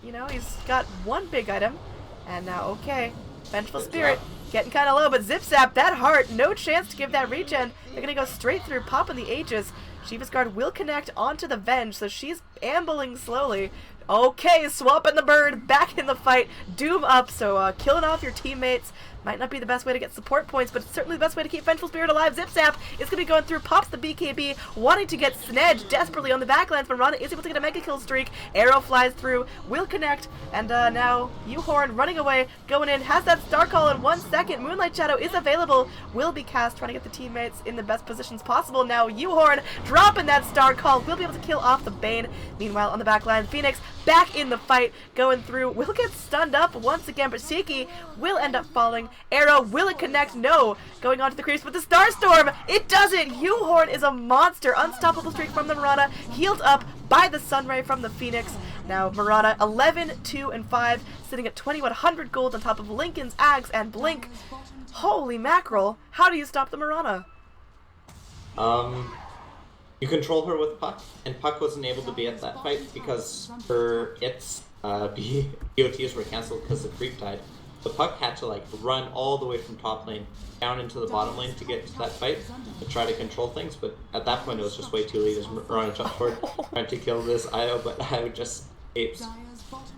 you know, he's got 1 big item, and now, okay, Vengeful Spirit, getting kind of low, but Zip Zap, that heart, no chance to give that regen. They're going to go straight through, popping the Aegis. Shiva's Guard will connect onto the Venge, so she's ambling slowly. Okay, swapping the bird, back in the fight, Doom up, so killing off your teammates might not be the best way to get support points, but it's certainly the best way to keep Vengeful Spirit alive. Zip Zap is going to be going through, pops the BKB, wanting to get Snedge desperately on the backlines, but Rana is able to get a mega kill streak. Arrow flies through, will connect, and now U-Horn running away, going in, has that Star Call in 1 second. Moonlight Shadow is available, will be cast, trying to get the teammates in the best positions possible. Now U-Horn dropping that Star Call, will be able to kill off the Bane. Meanwhile, on the backline, Phoenix back in the fight, going through, will get stunned up once again, but Shiki will end up falling. Arrow, will it connect? No. Going on to the creeps with the Starstorm. It doesn't. U-Horn is a monster. Unstoppable streak from the Marana, healed up by the Sunray from the Phoenix. Now Marana 11, 2, and 5, sitting at 2100 gold on top of Lincoln's Ags and Blink. Holy mackerel. How do you stop the Marana? You control her with Puck, and Puck wasn't able to be at that fight because her BOTs were cancelled because the creep died. The Puck had to like run all the way from top lane down into the bottom lane to get to that fight to try to control things, but at that point it was just way too late as Marana jumped forward trying to kill this IO, but I just apes.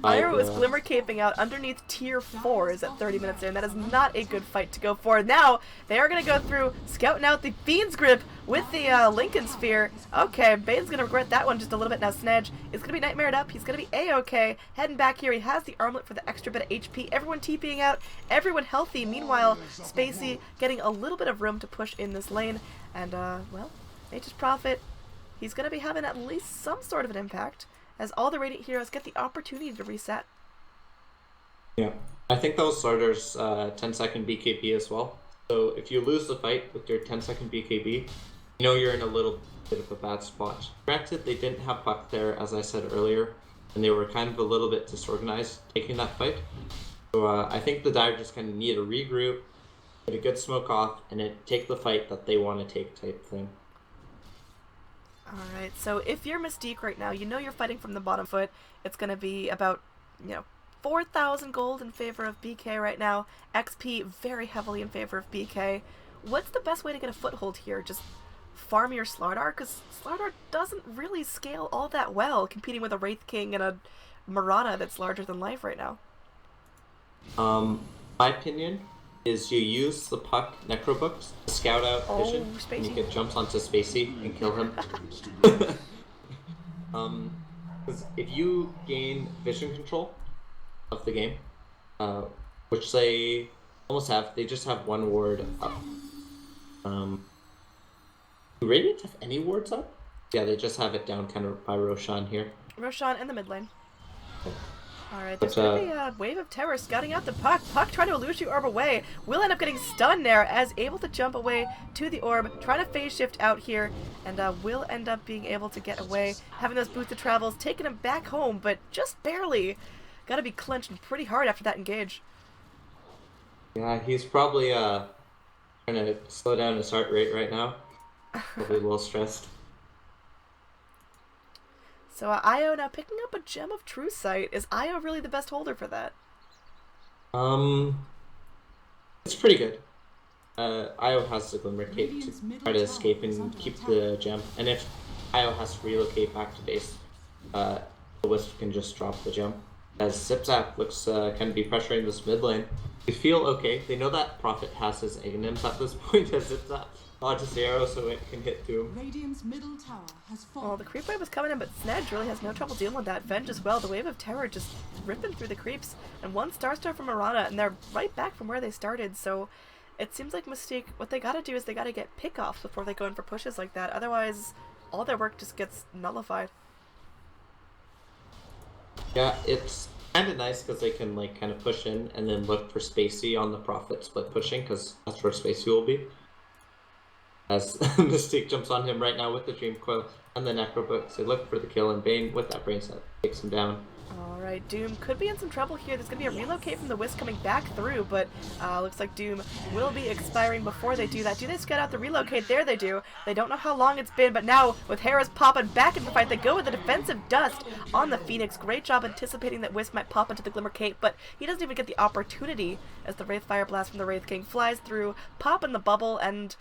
Io is glimmer caping out underneath tier 4s at 30 minutes in. That is not a good fight to go for. Now, they are going to go through, scouting out the Fiend's Grip with the Lincoln Sphere. Okay, Bane's going to regret that one just a little bit. Now, Snedge is going to be nightmared up. He's going to be A-okay. Heading back here, he has the armlet for the extra bit of HP. Everyone TPing out, everyone healthy. Meanwhile, Spacey getting a little bit of room to push in this lane. And, well, Nature's Prophet, he's going to be having at least some sort of an impact, as all the Radiant heroes get the opportunity to reset. Yeah, I think that was Slardar's 10-second BKB as well. So if you lose the fight with your 10-second BKB, you know you're in a little bit of a bad spot. Granted, they didn't have Puck there, as I said earlier, and they were kind of a little bit disorganized taking that fight. So I think the Dire just kind of need to regroup, get a good smoke off, and then take the fight that they want to take type thing. Alright, so if you're Mystique right now, you know you're fighting from the bottom foot. It's going to be about, 4,000 gold in favor of BK right now. XP very heavily in favor of BK. What's the best way to get a foothold here? Just farm your Slardar? Because Slardar doesn't really scale all that well, competing with a Wraith King and a Marana that's larger than life right now. My opinion is you use the Puck Necrobooks to scout out Vision, and you get jumps onto Spacey and kill him. Because if you gain Vision control of the game, which they almost have, they just have 1 ward up. Do Radiant have any wards up? Yeah, they just have it down kind of by Roshan here. Roshan in the mid lane. Alright, there's going to be a Wave of Terror scouting out the Puck. Puck trying to Illusion Orb away. Will end up getting stunned there as able to jump away to the orb. Trying to phase shift out here. And will end up being able to get away. Having those boosted travels, taking him back home, but just barely. Got to be clenching pretty hard after that engage. Yeah, he's probably trying to slow down his heart rate right now. Probably a little stressed. So Io now picking up a Gem of True Sight. Is Io really the best holder for that? It's pretty good. Io has the Glimmer Cape to try to escape and keep the gem, and if Io has to relocate back to base, the Wisp can just drop the gem. As Zipzap looks kind of be pressuring this mid lane. They feel okay. They know that Prophet has his Aghanim's at this point as Zipzap dodges the arrow so it can hit Doom. Radiant's middle tower has fallen. Well, the creep wave was coming in, but Snedge really has no trouble dealing with that. Venge as well. The wave of terror just ripping through the creeps. And one star from Mirana, and they're right back from where they started. So it seems like Mystique, what they gotta do is they gotta get pickoffs before they go in for pushes like that. Otherwise, all their work just gets nullified. Yeah, it's kind of nice because they can like kind of push in and then look for Spacey on the Prophet split pushing, because that's where Spacey will be. As Mystique jumps on him right now with the Dream Coil and the Necrobooks. They look for the kill, and Bane with that brain set takes him down. Alright, Doom could be in some trouble here. There's going to be a relocate from the Wisp coming back through, but looks like Doom will be expiring before they do that. Do they scout out the relocate? There they do. They don't know how long it's been, but now with Harris popping back into the fight, they go with the defensive dust on the Phoenix. Great job anticipating that Wisp might pop into the Glimmer Cape, but he doesn't even get the opportunity as the Wraith Fire Blast from the Wraith King flies through, pop in the bubble, and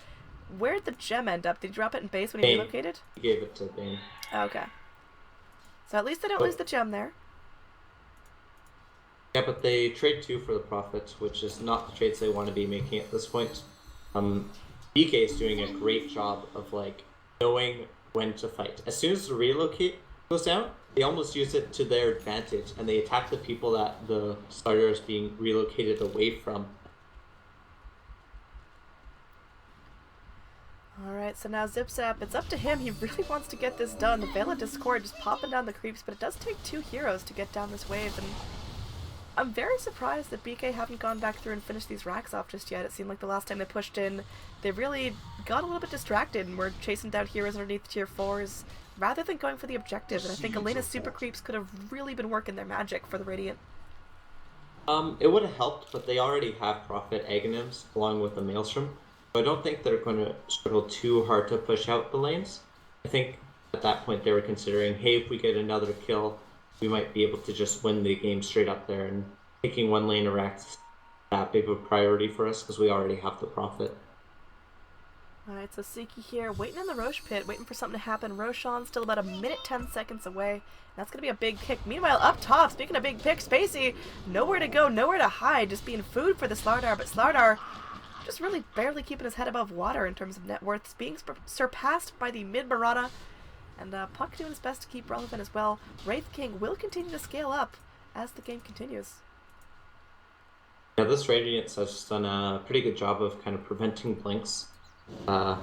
where'd the gem end up? Did he drop it in base when he relocated? He gave it to Bane. Okay. So at least they don't lose the gem there. Yeah, but they trade 2 for the Prophet, which is not the trades they want to be making at this point. BK is doing a great job of like knowing when to fight. As soon as the relocate goes down, they almost use it to their advantage, and they attack the people that the starter is being relocated away from. Alright, so now Zipzap, it's up to him. He really wants to get this done. The Veil of Discord just popping down the creeps, but it does take 2 heroes to get down this wave, and I'm very surprised that BK haven't gone back through and finished these racks off just yet. It seemed like the last time they pushed in, they really got a little bit distracted and were chasing down heroes underneath tier 4s rather than going for the objective, and I think Elena's super creeps could have really been working their magic for the Radiant. It would have helped, but they already have Prophet Aghanims along with the Maelstrom. I don't think they're going to struggle too hard to push out the lanes. I think at that point they were considering, hey, if we get another kill, we might be able to just win the game straight up there, and taking one lane erect that big of a priority for us because we already have the Prophet. Alright, so Suki here, waiting in the Roche pit, waiting for something to happen. Roshan still about 1minute 10 seconds away. That's going to be a big pick. Meanwhile, up top, speaking of big picks, Spacey, nowhere to go, nowhere to hide, just being food for the Slardar, but Slardar just really barely keeping his head above water in terms of net worth, being surpassed by the mid-Murata, and Puck doing his best to keep relevant as well. Wraith King will continue to scale up as the game continues. Yeah, this Radiance has done a pretty good job of kind of preventing blinks. It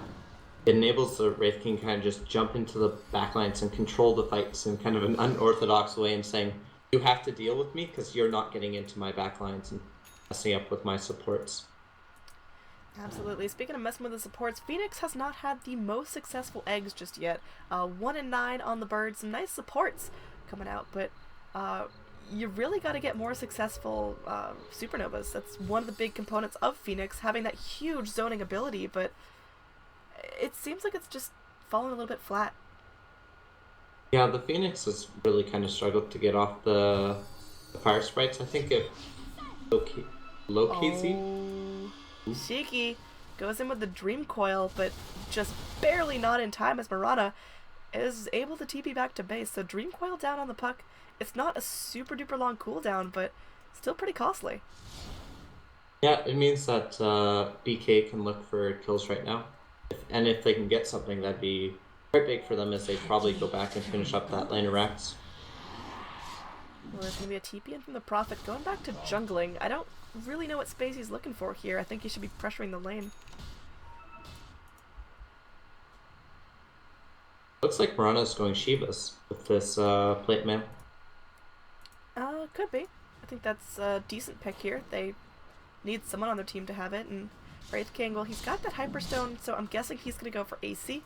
enables the Wraith King kind of just jump into the backlines and control the fights in kind of an unorthodox way and saying, you have to deal with me because you're not getting into my backlines and messing up with my supports. Absolutely. Speaking of messing with the supports, Phoenix has not had the most successful eggs just yet. 1 and 9 on the bird, some nice supports coming out, but you really got to get more successful supernovas. That's one of the big components of Phoenix, having that huge zoning ability, but it seems like it's just falling a little bit flat. Yeah, the Phoenix has really kind of struggled to get off the fire sprites. I think if Locazy. Shiki goes in with the Dream Coil, but just barely not in time as Mirana is able to TP back to base. So Dream Coil down on the Puck. It's not a super duper long cooldown, but still pretty costly. Yeah, it means that BK can look for kills right now. And if they can get something, that'd be quite big for them, as they probably go back and finish up that lane of racks. Well, there's going to be a TP in from the Prophet. Going back to jungling, I don't really know what Spacey's looking for here. I think he should be pressuring the lane. Looks like Mirana's going Shivas with this plate man. Could be. I think that's a decent pick here. They need someone on their team to have it, and Wraith King, well, he's got that Hyperstone, so I'm guessing he's going to go for AC.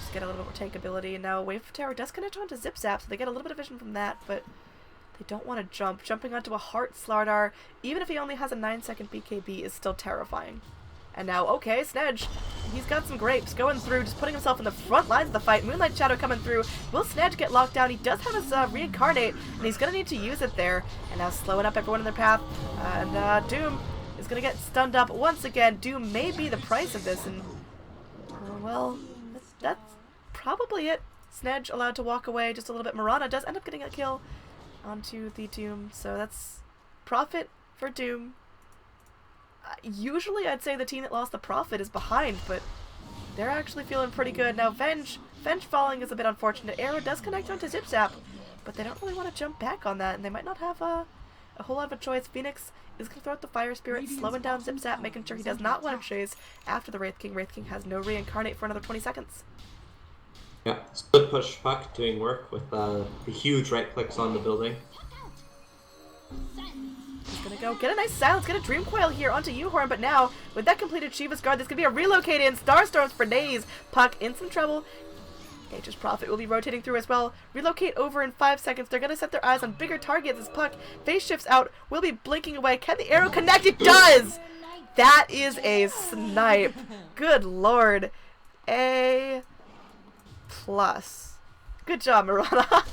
Just get a little bit more tankability, and now Wave of Terror does connect onto Zip Zap, so they get a little bit of vision from that, but they don't want to jump. Jumping onto a Heart Slardar, even if he only has a 9-second BKB, is still terrifying. And now, okay, Snedge, he's got some grapes going through, just putting himself in the front lines of the fight. Moonlight Shadow coming through. Will Snedge get locked down? He does have his Reincarnate, and he's going to need to use it there. And now slowing up everyone in their path. And Doom is going to get stunned up once again. Doom may be the price of this, and well, that's probably it. Snedge allowed to walk away just a little bit. Mirana does end up getting a kill onto the Doom, so that's profit for Doom. Usually I'd say the team that lost the profit is behind, but they're actually feeling pretty good. Now Venge falling is a bit unfortunate. Arrow does connect onto Zip Zap, but they don't really want to jump back on that, and they might not have a whole lot of a choice. Phoenix is going to throw out the Fire Spirit, slowing down Zip Zap, making sure he does not want to chase after the Wraith King. Wraith King has no reincarnate for another 20 seconds. Yeah, split push puck doing work with the huge right clicks on the building. He's gonna go get a nice silence, get a Dream Coil here onto U-Horn, but now, with that completed Shiva's Guard, there's gonna be a relocate in. Starstorms for days. Puck in some trouble. Nature's Prophet will be rotating through as well. Relocate over in 5 seconds. They're gonna set their eyes on bigger targets as Puck phase shifts out, will be blinking away. Can the arrow connect? It does! That is a snipe. Good lord. A+. Good job, Mirana.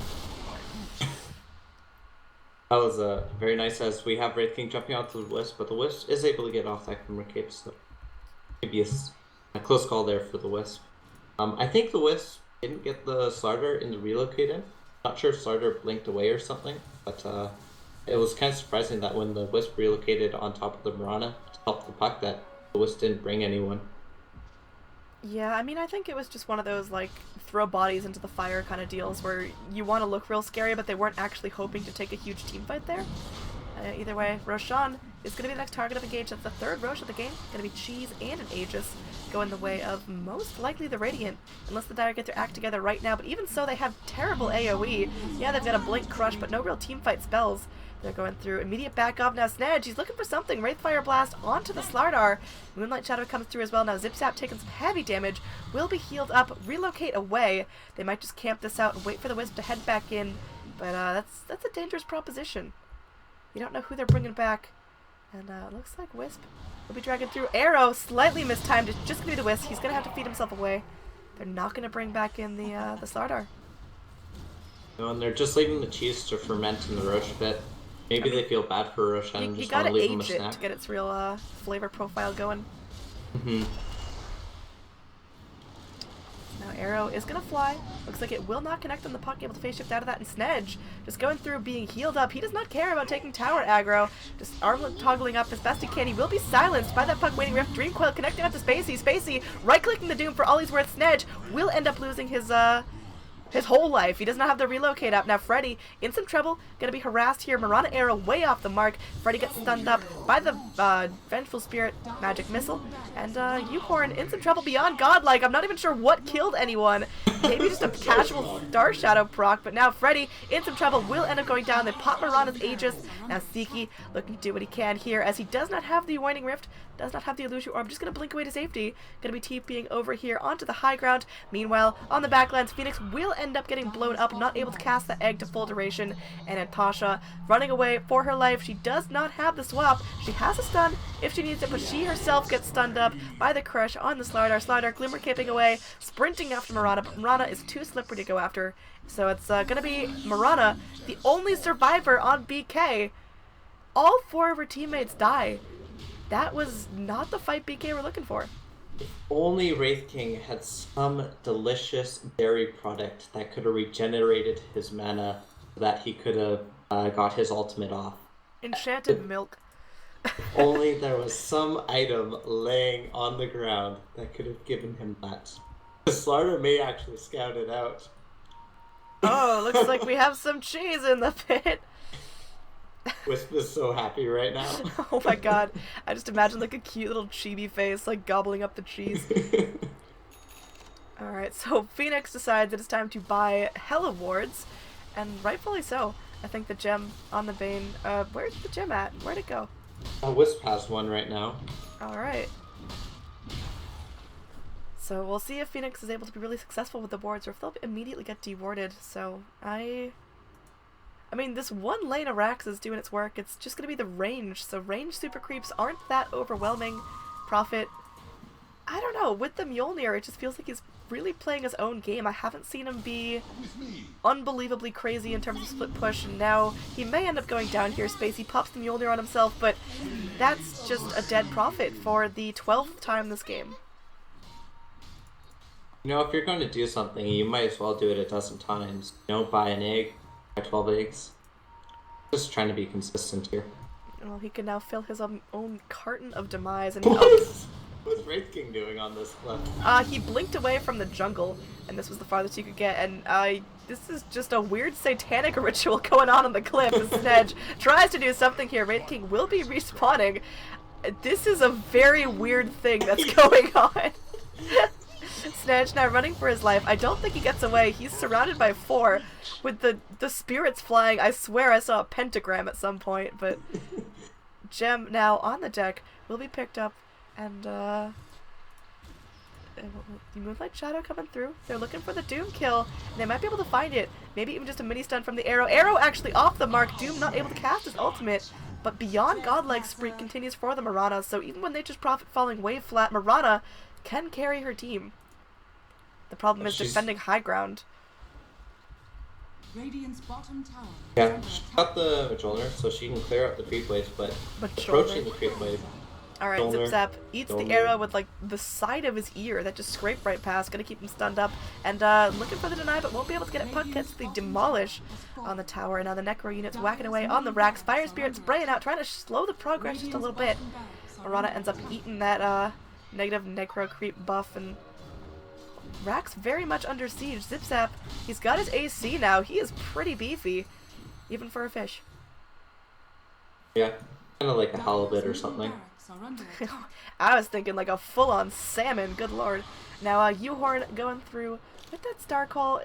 That was very nice, as we have Wraith King jumping onto the Wisp, but the Wisp is able to get off that Glimmer Cape, so maybe a close call there for the Wisp. I think the Wisp didn't get the Slardar in the relocate in. Not sure if Slardar blinked away or something, but it was kind of surprising that when the Wisp relocated on top of the Mirana to help the Puck, that the Wisp didn't bring anyone. Yeah, I mean, I think it was just one of those, like, throw bodies into the fire kind of deals where you want to look real scary, but they weren't actually hoping to take a huge team fight there. Either way, Roshan is going to be the next target of Engage. That's the third Rosh of the game. Going to be Cheese and an Aegis going the way of most likely the Radiant, unless the Dire get their act together right now. But even so, they have terrible AoE. Yeah, they've got a Blink Crush, but no real team fight spells. They're going through immediate back off now. Snedge, he's looking for something. Wraith Fire Blast onto the Slardar. Moonlight Shadow comes through as well. Now Zip Zap taking some heavy damage. Will be healed up. Relocate away. They might just camp this out and wait for the Wisp to head back in. But that's a dangerous proposition. You don't know who they're bringing back. And it looks like Wisp will be dragging through. Arrow slightly mistimed. It's just going to be the Wisp. He's going to have to feed himself away. They're not going to bring back in the Slardar. No, and they're just leaving the cheese to ferment in the Roche bit. Maybe they feel bad for Roshan and just want to leave him a snack. You gotta age it to get its real flavor profile going. Now Arrow is gonna fly. Looks like it will not connect on the Puck, able to phase shift out of that, and Snedge just going through, being healed up. He does not care about taking tower aggro. Just armlet toggling up as best he can. He will be silenced by that Puck waiting rift. Dream Coil connecting up to Spacey. Spacey right-clicking the Doom for all he's worth. Snedge will end up losing his whole life. He does not have the relocate up. Now Freddy in some trouble, gonna be harassed here. Mirana Arrow way off the mark. Freddy gets stunned up by the Vengeful Spirit magic missile, and U-Horn in some trouble beyond godlike. I'm not even sure what killed anyone. Maybe just a casual Star Shadow proc, but now Freddy in some trouble, will end up going down. They pop Mirana's Aegis. Now Siki looking to do what he can here, as he does not have the Winding Rift, does not have the Illusion Orb. Just gonna blink away to safety. Gonna be TPing over here onto the high ground. Meanwhile, on the backlands, Phoenix will end up getting blown up, not able to cast the egg to full duration, and Natasha running away for her life. She does not have the swap. She has a stun if she needs it, but she herself gets stunned up by the crush on the Slardar. Slardar glimmer caping away, sprinting after Mirana, but Mirana is too slippery to go after. So it's gonna be Mirana, the only survivor on BK. All 4 of her teammates die. That was not the fight BK were looking for. If only Wraith King had some delicious dairy product that could have regenerated his mana, so that he could have got his ultimate off. Enchanted milk. If only there was some item laying on the ground that could have given him that. The Slardar may actually scout it out. Oh, looks like we have some cheese in the pit. Wisp is so happy right now. Oh my god. I just imagine like a cute little chibi face like gobbling up the cheese. Alright, so Phoenix decides it is time to buy Hella Wards, and rightfully so. I think the gem on the Bane, where's the gem at? Where'd it go? Wisp has one right now. Alright. So we'll see if Phoenix is able to be really successful with the wards, or if they'll immediately get dewarded. So I mean, this one lane of Rax is doing its work. It's just going to be the range. So range super creeps aren't that overwhelming. Prophet, I don't know, with the Mjolnir, it just feels like he's really playing his own game. I haven't seen him be unbelievably crazy in terms of split push, and now he may end up going down here. Spacey pops the Mjolnir on himself, but that's just a dead profit for the 12th time this game. You know, if you're going to do something, you might as well do it a dozen times. Don't buy an egg, buy 12 eggs. Just trying to be consistent here. Well, he can now fill his own carton of demise, and What's Wraith King doing on this cliff? He blinked away from the jungle, and this was the farthest he could get, and this is just a weird satanic ritual going on the cliff as Snedge tries to do something here. Wraith King will be respawning. This is a very weird thing that's going on. Snedge now running for his life. I don't think he gets away. He's surrounded by 4 with the spirits flying. I swear I saw a pentagram at some point, but Gem now on the deck will be picked up, and the Moonlight Shadow coming through. They're looking for the Doom kill, and they might be able to find it. Maybe even just a mini stun from the arrow. Arrow actually off the mark. Doom not able to cast his ultimate, but Beyond Godlike Spree continues for the Mirana, so even when Nature's Prophet falling way flat, Mirana can carry her team. The problem is defending high ground. Radiant's bottom tower. Yeah, she's got the Mjolnir, so she can clear up the creep wave, but approaching the creep wave. Alright, Zip Zap eats the arrow with like the side of his ear that just scraped right past, gonna keep him stunned up, and looking for the deny, but won't be able to get it. Puck gets the demolish on the tower, and now the Necro unit's whacking away on the racks. Fire Spirit spraying out, trying to slow the progress just a little bit. Mirana ends up eating that negative Necro creep buff, and Rax very much under siege. Zip Zap, he's got his AC now. He is pretty beefy, even for a fish. Yeah, kind of like a halibut or something. I was thinking like a full-on salmon, good lord. Now, U-Horn going through with that Star Call.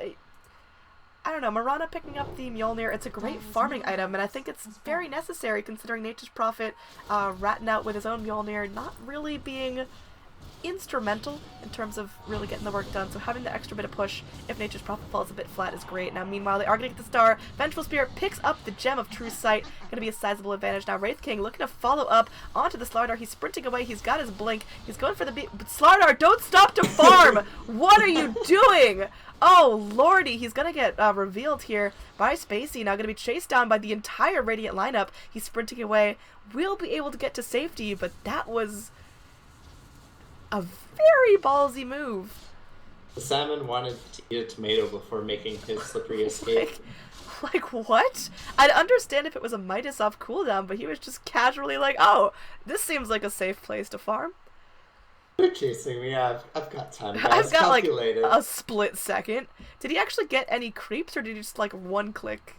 I don't know, Mirana picking up the Mjolnir, it's a great farming item, and I think it's very necessary considering Nature's Prophet ratting out with his own Mjolnir, not really being instrumental in terms of really getting the work done, so having the extra bit of push if Nature's Prophet falls a bit flat is great. Now meanwhile they are going to get the star. Vengeful Spirit picks up the Gem of True Sight, going to be a sizable advantage. Now Wraith King looking to follow up onto the Slardar. He's sprinting away, he's got his blink, he's going for the beat, but Slardar, don't stop to farm! What are you doing? Oh lordy, he's going to get revealed here by Spacey, now going to be chased down by the entire Radiant lineup. He's sprinting away, will be able to get to safety, but that was a very ballsy move. The salmon wanted to eat a tomato before making his slippery escape. Like what? I'd understand if it was a Midas off cooldown, but he was just casually like, oh, this seems like a safe place to farm. They're chasing me. I've got time, guys. I've got Calculated. like a split second. Did he actually get any creeps, or did he just like one click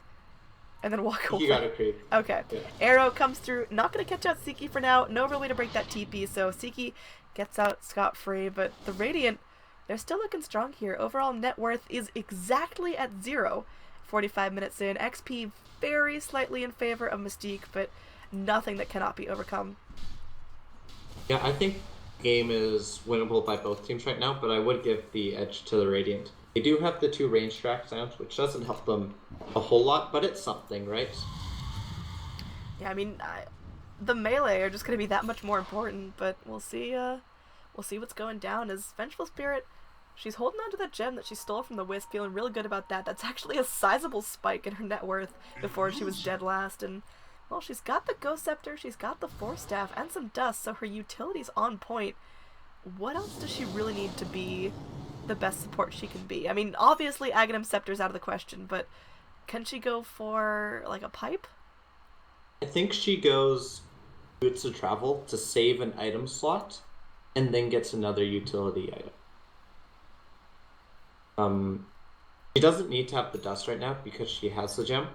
and then walk away? He got a creep. Okay. Yeah. Arrow comes through. Not going to catch out Siki for now. No real way to break that TP, so Siki gets out scot-free, but the Radiant, they're still looking strong here. Overall net worth is exactly at 0. 45 minutes in. XP very slightly in favor of Mystique, but nothing that cannot be overcome. Yeah, I think the game is winnable by both teams right now, but I would give the edge to the Radiant. They do have the 2 range tracks out, which doesn't help them a whole lot, but it's something, right? Yeah, I mean, the melee are just going to be that much more important, but we'll see what's going down. As Vengeful Spirit, she's holding on to that gem that she stole from the Wisp, feeling really good about that. That's actually a sizable spike in her net worth before she was dead last, and well, she's got the Ghost Scepter, she's got the Force Staff, and some dust, so her utility's on point. What else does she really need to be the best support she can be? I mean, obviously Aghanim Scepter's out of the question, but can she go for like a pipe? I think she goes Boots of Travel to save an item slot and then gets another utility item. She doesn't need to have the dust right now because she has the gem.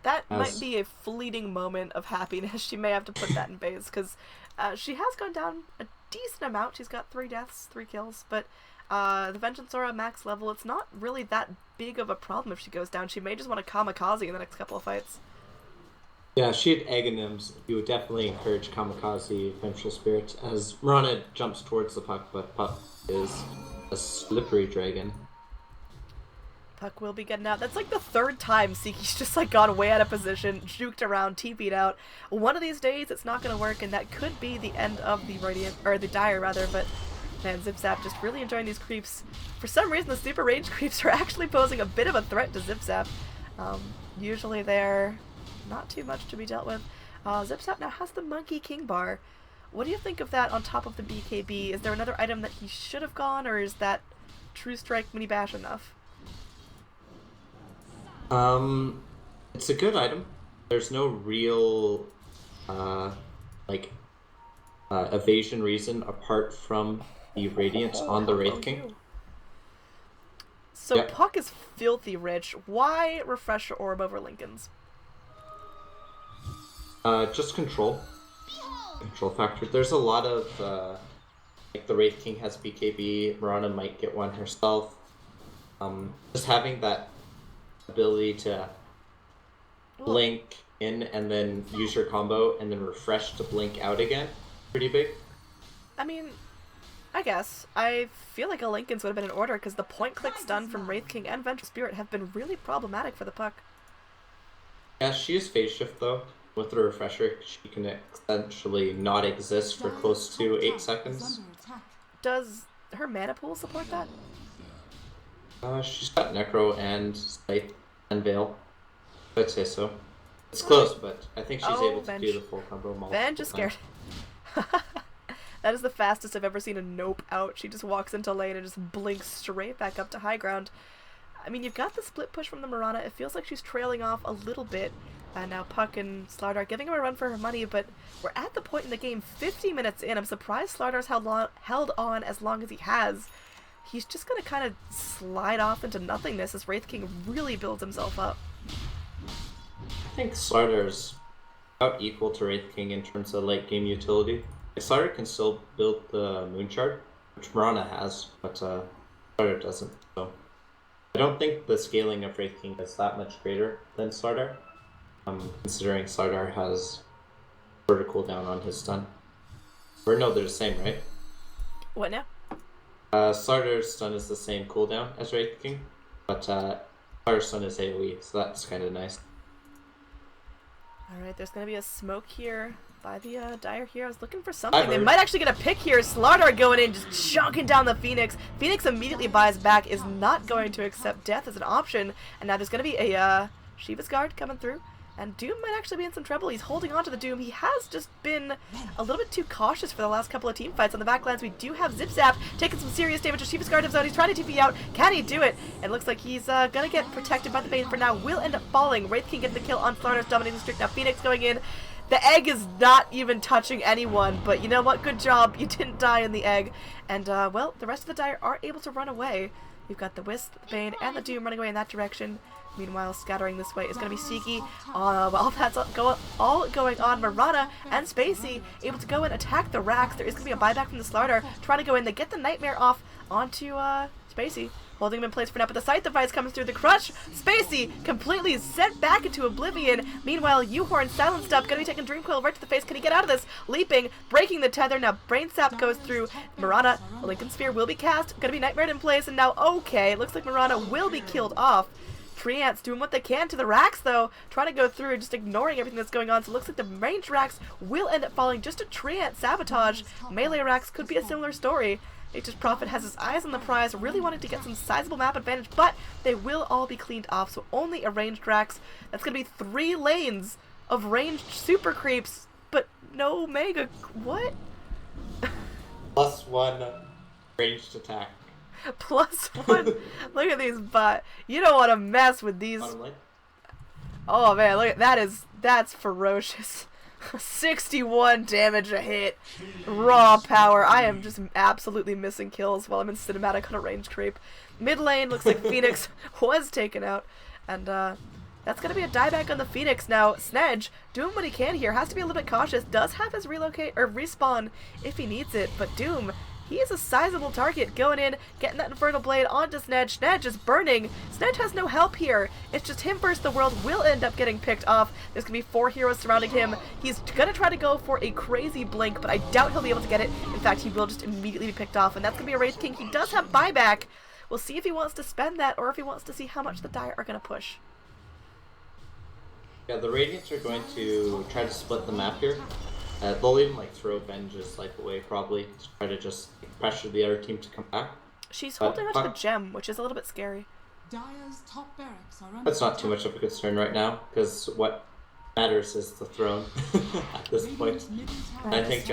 That might be a fleeting moment of happiness. She may have to put that in base because she has gone down a decent amount. She's got 3 deaths, 3 kills, but the Vengeance Aura max level, it's not really that big of a problem if she goes down. She may just want to kamikaze in the next couple of fights. Yeah, she had Aghanims. You would definitely encourage Kamikaze Vengeful Spirit as Mirana jumps towards the puck, but puck is a slippery dragon. Puck will be getting out. That's like the third time Seeki's just like gone way out of position, juked around, TP'd out. One of these days it's not going to work, and that could be the end of the Radiant, or the Dire rather, but man, Zip Zap just really enjoying these creeps. For some reason the super range creeps are actually posing a bit of a threat to Zip Zap. Usually they're not too much to be dealt with. Zip Zap now has the Monkey King bar. What do you think of that on top of the BKB? Is there another item that he should have gone, or is that True Strike Mini Bash enough? It's a good item. There's no real, evasion reason apart from the Radiance on the Wraith King. So yep. Puck is filthy rich. Why Refresher Orb over Lincoln's? Just control. Control factor. There's a lot of, like the Wraith King has BKB, Mirana might get one herself. Just having that ability to blink in and then use your combo and then refresh to blink out again, pretty big. I mean, I guess. I feel like a Lincoln's would have been in order because the point-click stun from Wraith King and Vengeful Spirit have been really problematic for the Puck. Yeah, she is phase shift though. With the refresher, she can essentially not exist for close to 8 seconds. Does her mana pool support that? She's got Necro and Scythe and Veil. I'd say so. It's close, but I think she's able to do the full combo multiple Venge is scared. That is the fastest I've ever seen a Nope out. She just walks into lane and just blinks straight back up to high ground. I mean, you've got the split push from the Mirana. It feels like she's trailing off a little bit. Now Puck and Slardar giving him a run for her money, but we're at the point in the game, 50 minutes in. I'm surprised Slardar's held on as long as he has. He's just going to kind of slide off into nothingness as Wraith King really builds himself up. I think Slardar's about equal to Wraith King in terms of late game utility. Slardar can still build the Moon Shard, which Mirana has, but Slardar doesn't. So I don't think the scaling of Wraith King is that much greater than Slardar. Considering Slardar has shorter cooldown on his stun. Or no, they're the same, right? What now? Slardar's stun is the same cooldown as Wraith King, but Slardar's stun is AoE, so that's kind of nice. Alright, there's going to be a smoke here by the Dire here. I was looking for something. They might actually get a pick here. Slardar going in, just chunking down the Phoenix. Phoenix immediately buys back, is not going to accept death as an option. And now there's going to be a Shiva's Guard coming through. And Doom might actually be in some trouble. He's holding on to the Doom. He has just been a little bit too cautious for the last couple of team fights. On the backlines, we do have Zip Zap taking some serious damage. Shiva's Guard is out. He's trying to TP out. Can he do it? It looks like he's going to get protected by the Bane for now. Will end up falling. Wraith King getting the kill on Slardar's dominating streak. Now Phoenix going in. The egg is not even touching anyone. But you know what? Good job. You didn't die in the egg. And, well, the rest of the Dire are able to run away. You've got the Wisp, the Bane, and the Doom running away in that direction. Meanwhile, scattering this way is going to be Seeki. While that's all going on, Mirana and Spacey able to go and attack the Rax. There is going to be a buyback from the Slardar, trying to go in. They get the Nightmare off onto Spacey, holding him in place for now. But the Scythe device comes through. The Crush, Spacey completely sent back into oblivion. Meanwhile, U-Horn silenced up, going to be taking Dreamcoil right to the face. Can he get out of this? Leaping, breaking the tether. Now Brain Sap goes through. Mirana, Lincoln Sphere will be cast, going to be Nightmared in place. And now, okay, it looks like Mirana will be killed off. Treants doing what they can to the Rax, though, trying to go through, just ignoring everything that's going on. So it looks like the ranged Rax will end up falling just to Treant sabotage. Melee Rax could be a similar story. Nature's Prophet has his eyes on the prize, really wanting to get some sizable map advantage, but they will all be cleaned off, so only a ranged Rax. That's going to be 3 lanes of ranged super creeps, but no Mega. What? +1 ranged attack. +1. Look at these bot. You don't want to mess with these. Oh man, look at that's ferocious. 61 damage a hit. Raw power. I am just absolutely missing kills while I'm in cinematic on a range creep. Mid lane looks like Phoenix was taken out. And that's going to be a dieback on the Phoenix. Now, Snedge, doing what he can here, has to be a little bit cautious. Does have his relocate or respawn if he needs it. But Doom, he is a sizable target going in, getting that Infernal Blade onto Snedge. Snedge is burning. Snedge has no help here. It's just him versus the world. Will end up getting picked off. There's going to be 4 heroes surrounding him. He's going to try to go for a crazy blink, but I doubt he'll be able to get it. In fact, he will just immediately be picked off, and that's going to be a Wraith King. He does have buyback. We'll see if he wants to spend that or if he wants to see how much the Dire are going to push. Yeah, the Radiants are going to try to split the map here. They'll even like throw Venge's like away probably to try to just pressure the other team to come back. She's holding onto the gem, which is a little bit scary. Dire's top barracks are under That's not too much of a concern right now, because what matters is the throne at this point. And I think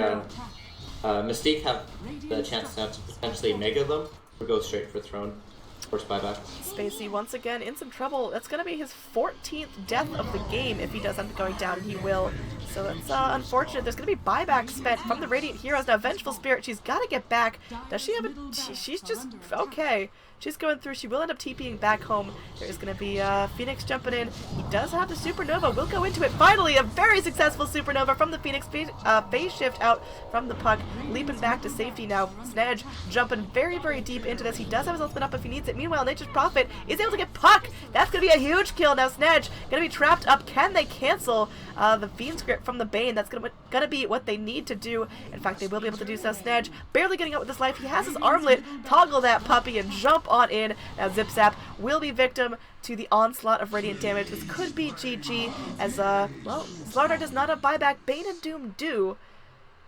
Mystique have the chance now to potentially mega them or go straight for throne. Force buyback. Spacey once again in some trouble. That's going to be his 14th death of the game if he does end up going down, and he will. So that's unfortunate. There's going to be buyback spent from the Radiant Heroes. Now Vengeful Spirit, she's got to get back. Does she have a... She's just... Okay. She's going through. She will end up TPing back home. There's going to be Phoenix jumping in. He does have the Supernova. We'll go into it. Finally, a very successful Supernova from the Phoenix. Phase shift out from the puck. Leaping back to safety now. Snedge jumping very, very deep into this. He does have his ultimate up if he needs it. Meanwhile, Nature's Prophet is able to get Puck. That's going to be a huge kill. Now Snedge going to be trapped up. Can they cancel the Fiend Script from the Bane? That's going to be what they need to do. In fact, they will be able to do so. Snedge barely getting out with his life. He has his armlet. Toggle that puppy and jump on in. Now Zip Zap will be victim to the onslaught of radiant damage. This could be GG as, well, Slardar does not have buyback. Bane and Doom do.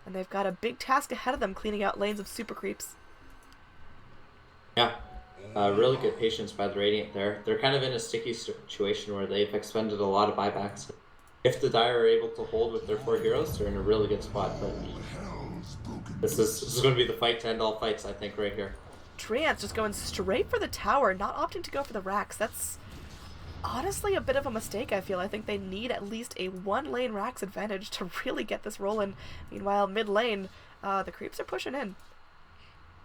And they've got a big task ahead of them cleaning out lanes of super creeps. Yeah. Really good patience by the Radiant there. They're kind of in a sticky situation where they've expended a lot of buybacks. If the Dire are able to hold with their 4 heroes, they're in a really good spot. But this is going to be the fight to end all fights, I think, right here. Trance just going straight for the tower, not opting to go for the racks. That's honestly a bit of a mistake, I feel. I think they need at least a 1-lane racks advantage to really get this rolling. Meanwhile, mid lane, the creeps are pushing in.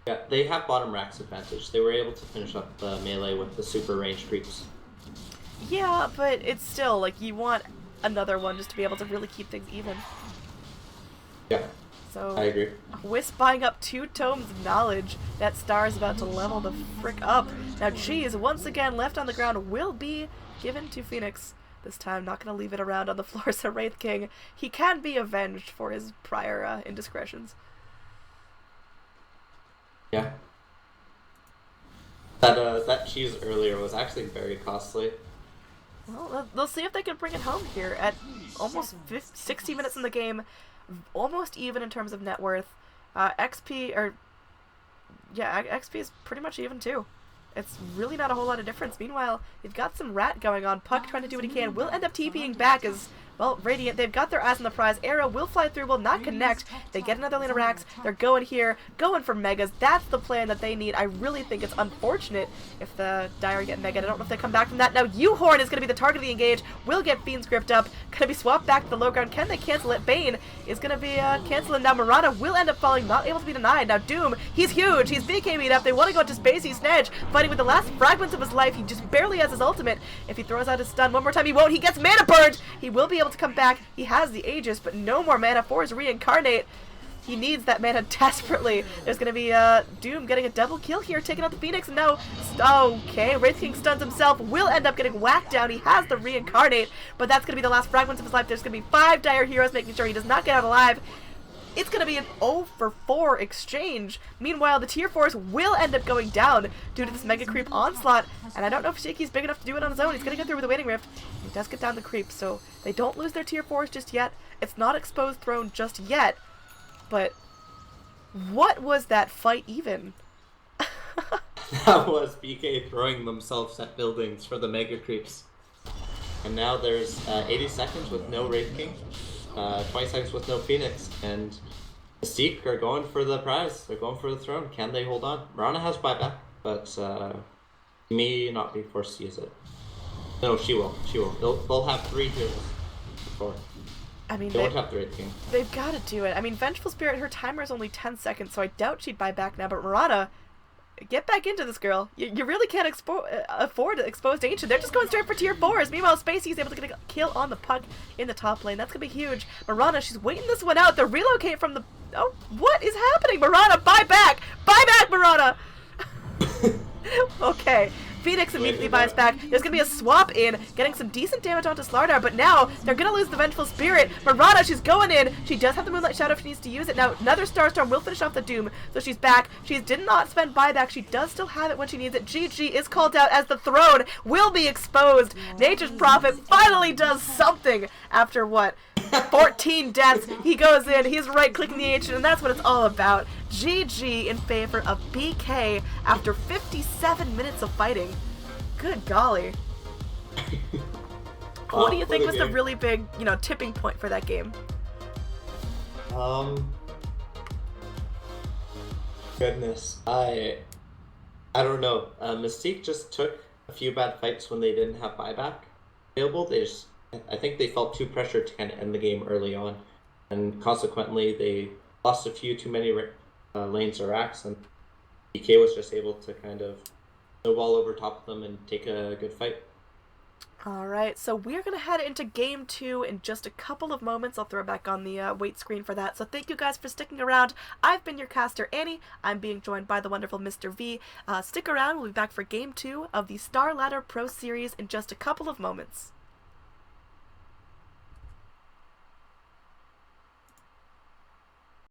Yeah, they have bottom racks advantage. They were able to finish up the melee with the super range creeps. Yeah, but it's still, like, you want another one just to be able to really keep things even. Yeah. So, I agree. Wisp buying up 2 tomes of knowledge. That star is about to level the frick up. Now Cheese, once again left on the ground, will be given to Phoenix. This time, not going to leave it around on the floor. So Wraith King, he can be avenged for his prior indiscretions. Yeah. That cheese earlier was actually very costly. Well, they'll see if they can bring it home here at almost 60 minutes in the game. Almost even in terms of net worth. XP is pretty much even too. It's really not a whole lot of difference. Meanwhile, you've got some rat going on. Puck trying to do what he can. Will end up TPing back as, well, Radiant, they've got their eyes on the prize. Arrow will fly through, will not connect. They get another lane of racks. They're going here, going for megas. That's the plan that they need. I really think it's unfortunate if the Dire get mega. I don't know if they come back from that. Now, U-Horn is going to be the target of the engage. Will get Fiend's Gripped up. Going to be swapped back to the low ground. Can they cancel it? Bane is going to be canceling. Now, Murata will end up falling, not able to be denied. Now, Doom, he's huge. He's BK beat up. They want to go into Spacey. Snedge fighting with the last fragments of his life. He just barely has his ultimate. If he throws out his stun one more time, he won't. He gets mana burned. He will be able to come back. He has the Aegis, but no more mana for his reincarnate. He needs that mana desperately. There's going to be Doom getting a double kill here, taking out the Phoenix. And now, okay, Wraith King stuns himself. Will end up getting whacked down. He has the reincarnate, but that's going to be the last fragments of his life. There's going to be 5 Dire heroes making sure he does not get out alive. It's going to be an 0 for 4 exchange. Meanwhile, the tier 4s will end up going down due to this Mega Creep onslaught. And I don't know if Shaky's big enough to do it on his own. He's going to go through with the Waiting Rift. He does get down the creep, so they don't lose their tier 4s just yet. It's not exposed throne just yet. But what was that fight even? That was BK throwing themselves at buildings for the Mega Creeps. And now there's 80 seconds with no Wraith King. 20 seconds with no Phoenix, and Mystique are going for the prize. They're going for the throne. Can they hold on? Mirana has buyback, but may not be forced to use it. No, she will. She will. They'll have 3 heroes before. I mean, they won't have the Wraith King. They've got to do it. I mean, Vengeful Spirit, her timer is only 10 seconds, so I doubt she'd buy back now, but Mirana, get back into this, girl. You really can't afford to expose to Ancient. They're just going straight for tier 4s. Meanwhile, Spacey's able to get a kill on the puck in the top lane. That's going to be huge. Mirana, she's waiting this one out. The relocate from the... Oh, what is happening? Mirana, buy back! Buy back, Mirana! Okay. Phoenix immediately buys back. There's gonna be a swap in, getting some decent damage onto Slardar, but now they're gonna lose the Vengeful Spirit. Mirana, she's going in. She does have the Moonlight Shadow if she needs to use it. Now, another Starstorm will finish off the Doom, so she's back. She did not spend buyback. She does still have it when she needs it. GG is called out as the throne will be exposed. Nature's Prophet finally does something after what? 14 deaths. He goes in, he's right-clicking the ancient, and that's what it's all about. GG in favor of BK after 57 minutes of fighting. Good golly. What do you think was the really big, tipping point for that game? Goodness. I don't know. Mystique just took a few bad fights when they didn't have buyback available. I think they felt too pressured to kind of end the game early on, and consequently they lost a few too many lanes or racks, and BK was just able to kind of snowball over top of them and take a good fight. Alright, so we're going to head into Game 2 in just a couple of moments. I'll throw back on the wait screen for that. So thank you guys for sticking around. I've been your caster, Annie. I'm being joined by the wonderful Mr. V. Stick around. We'll be back for Game 2 of the Star Ladder Pro Series in just a couple of moments.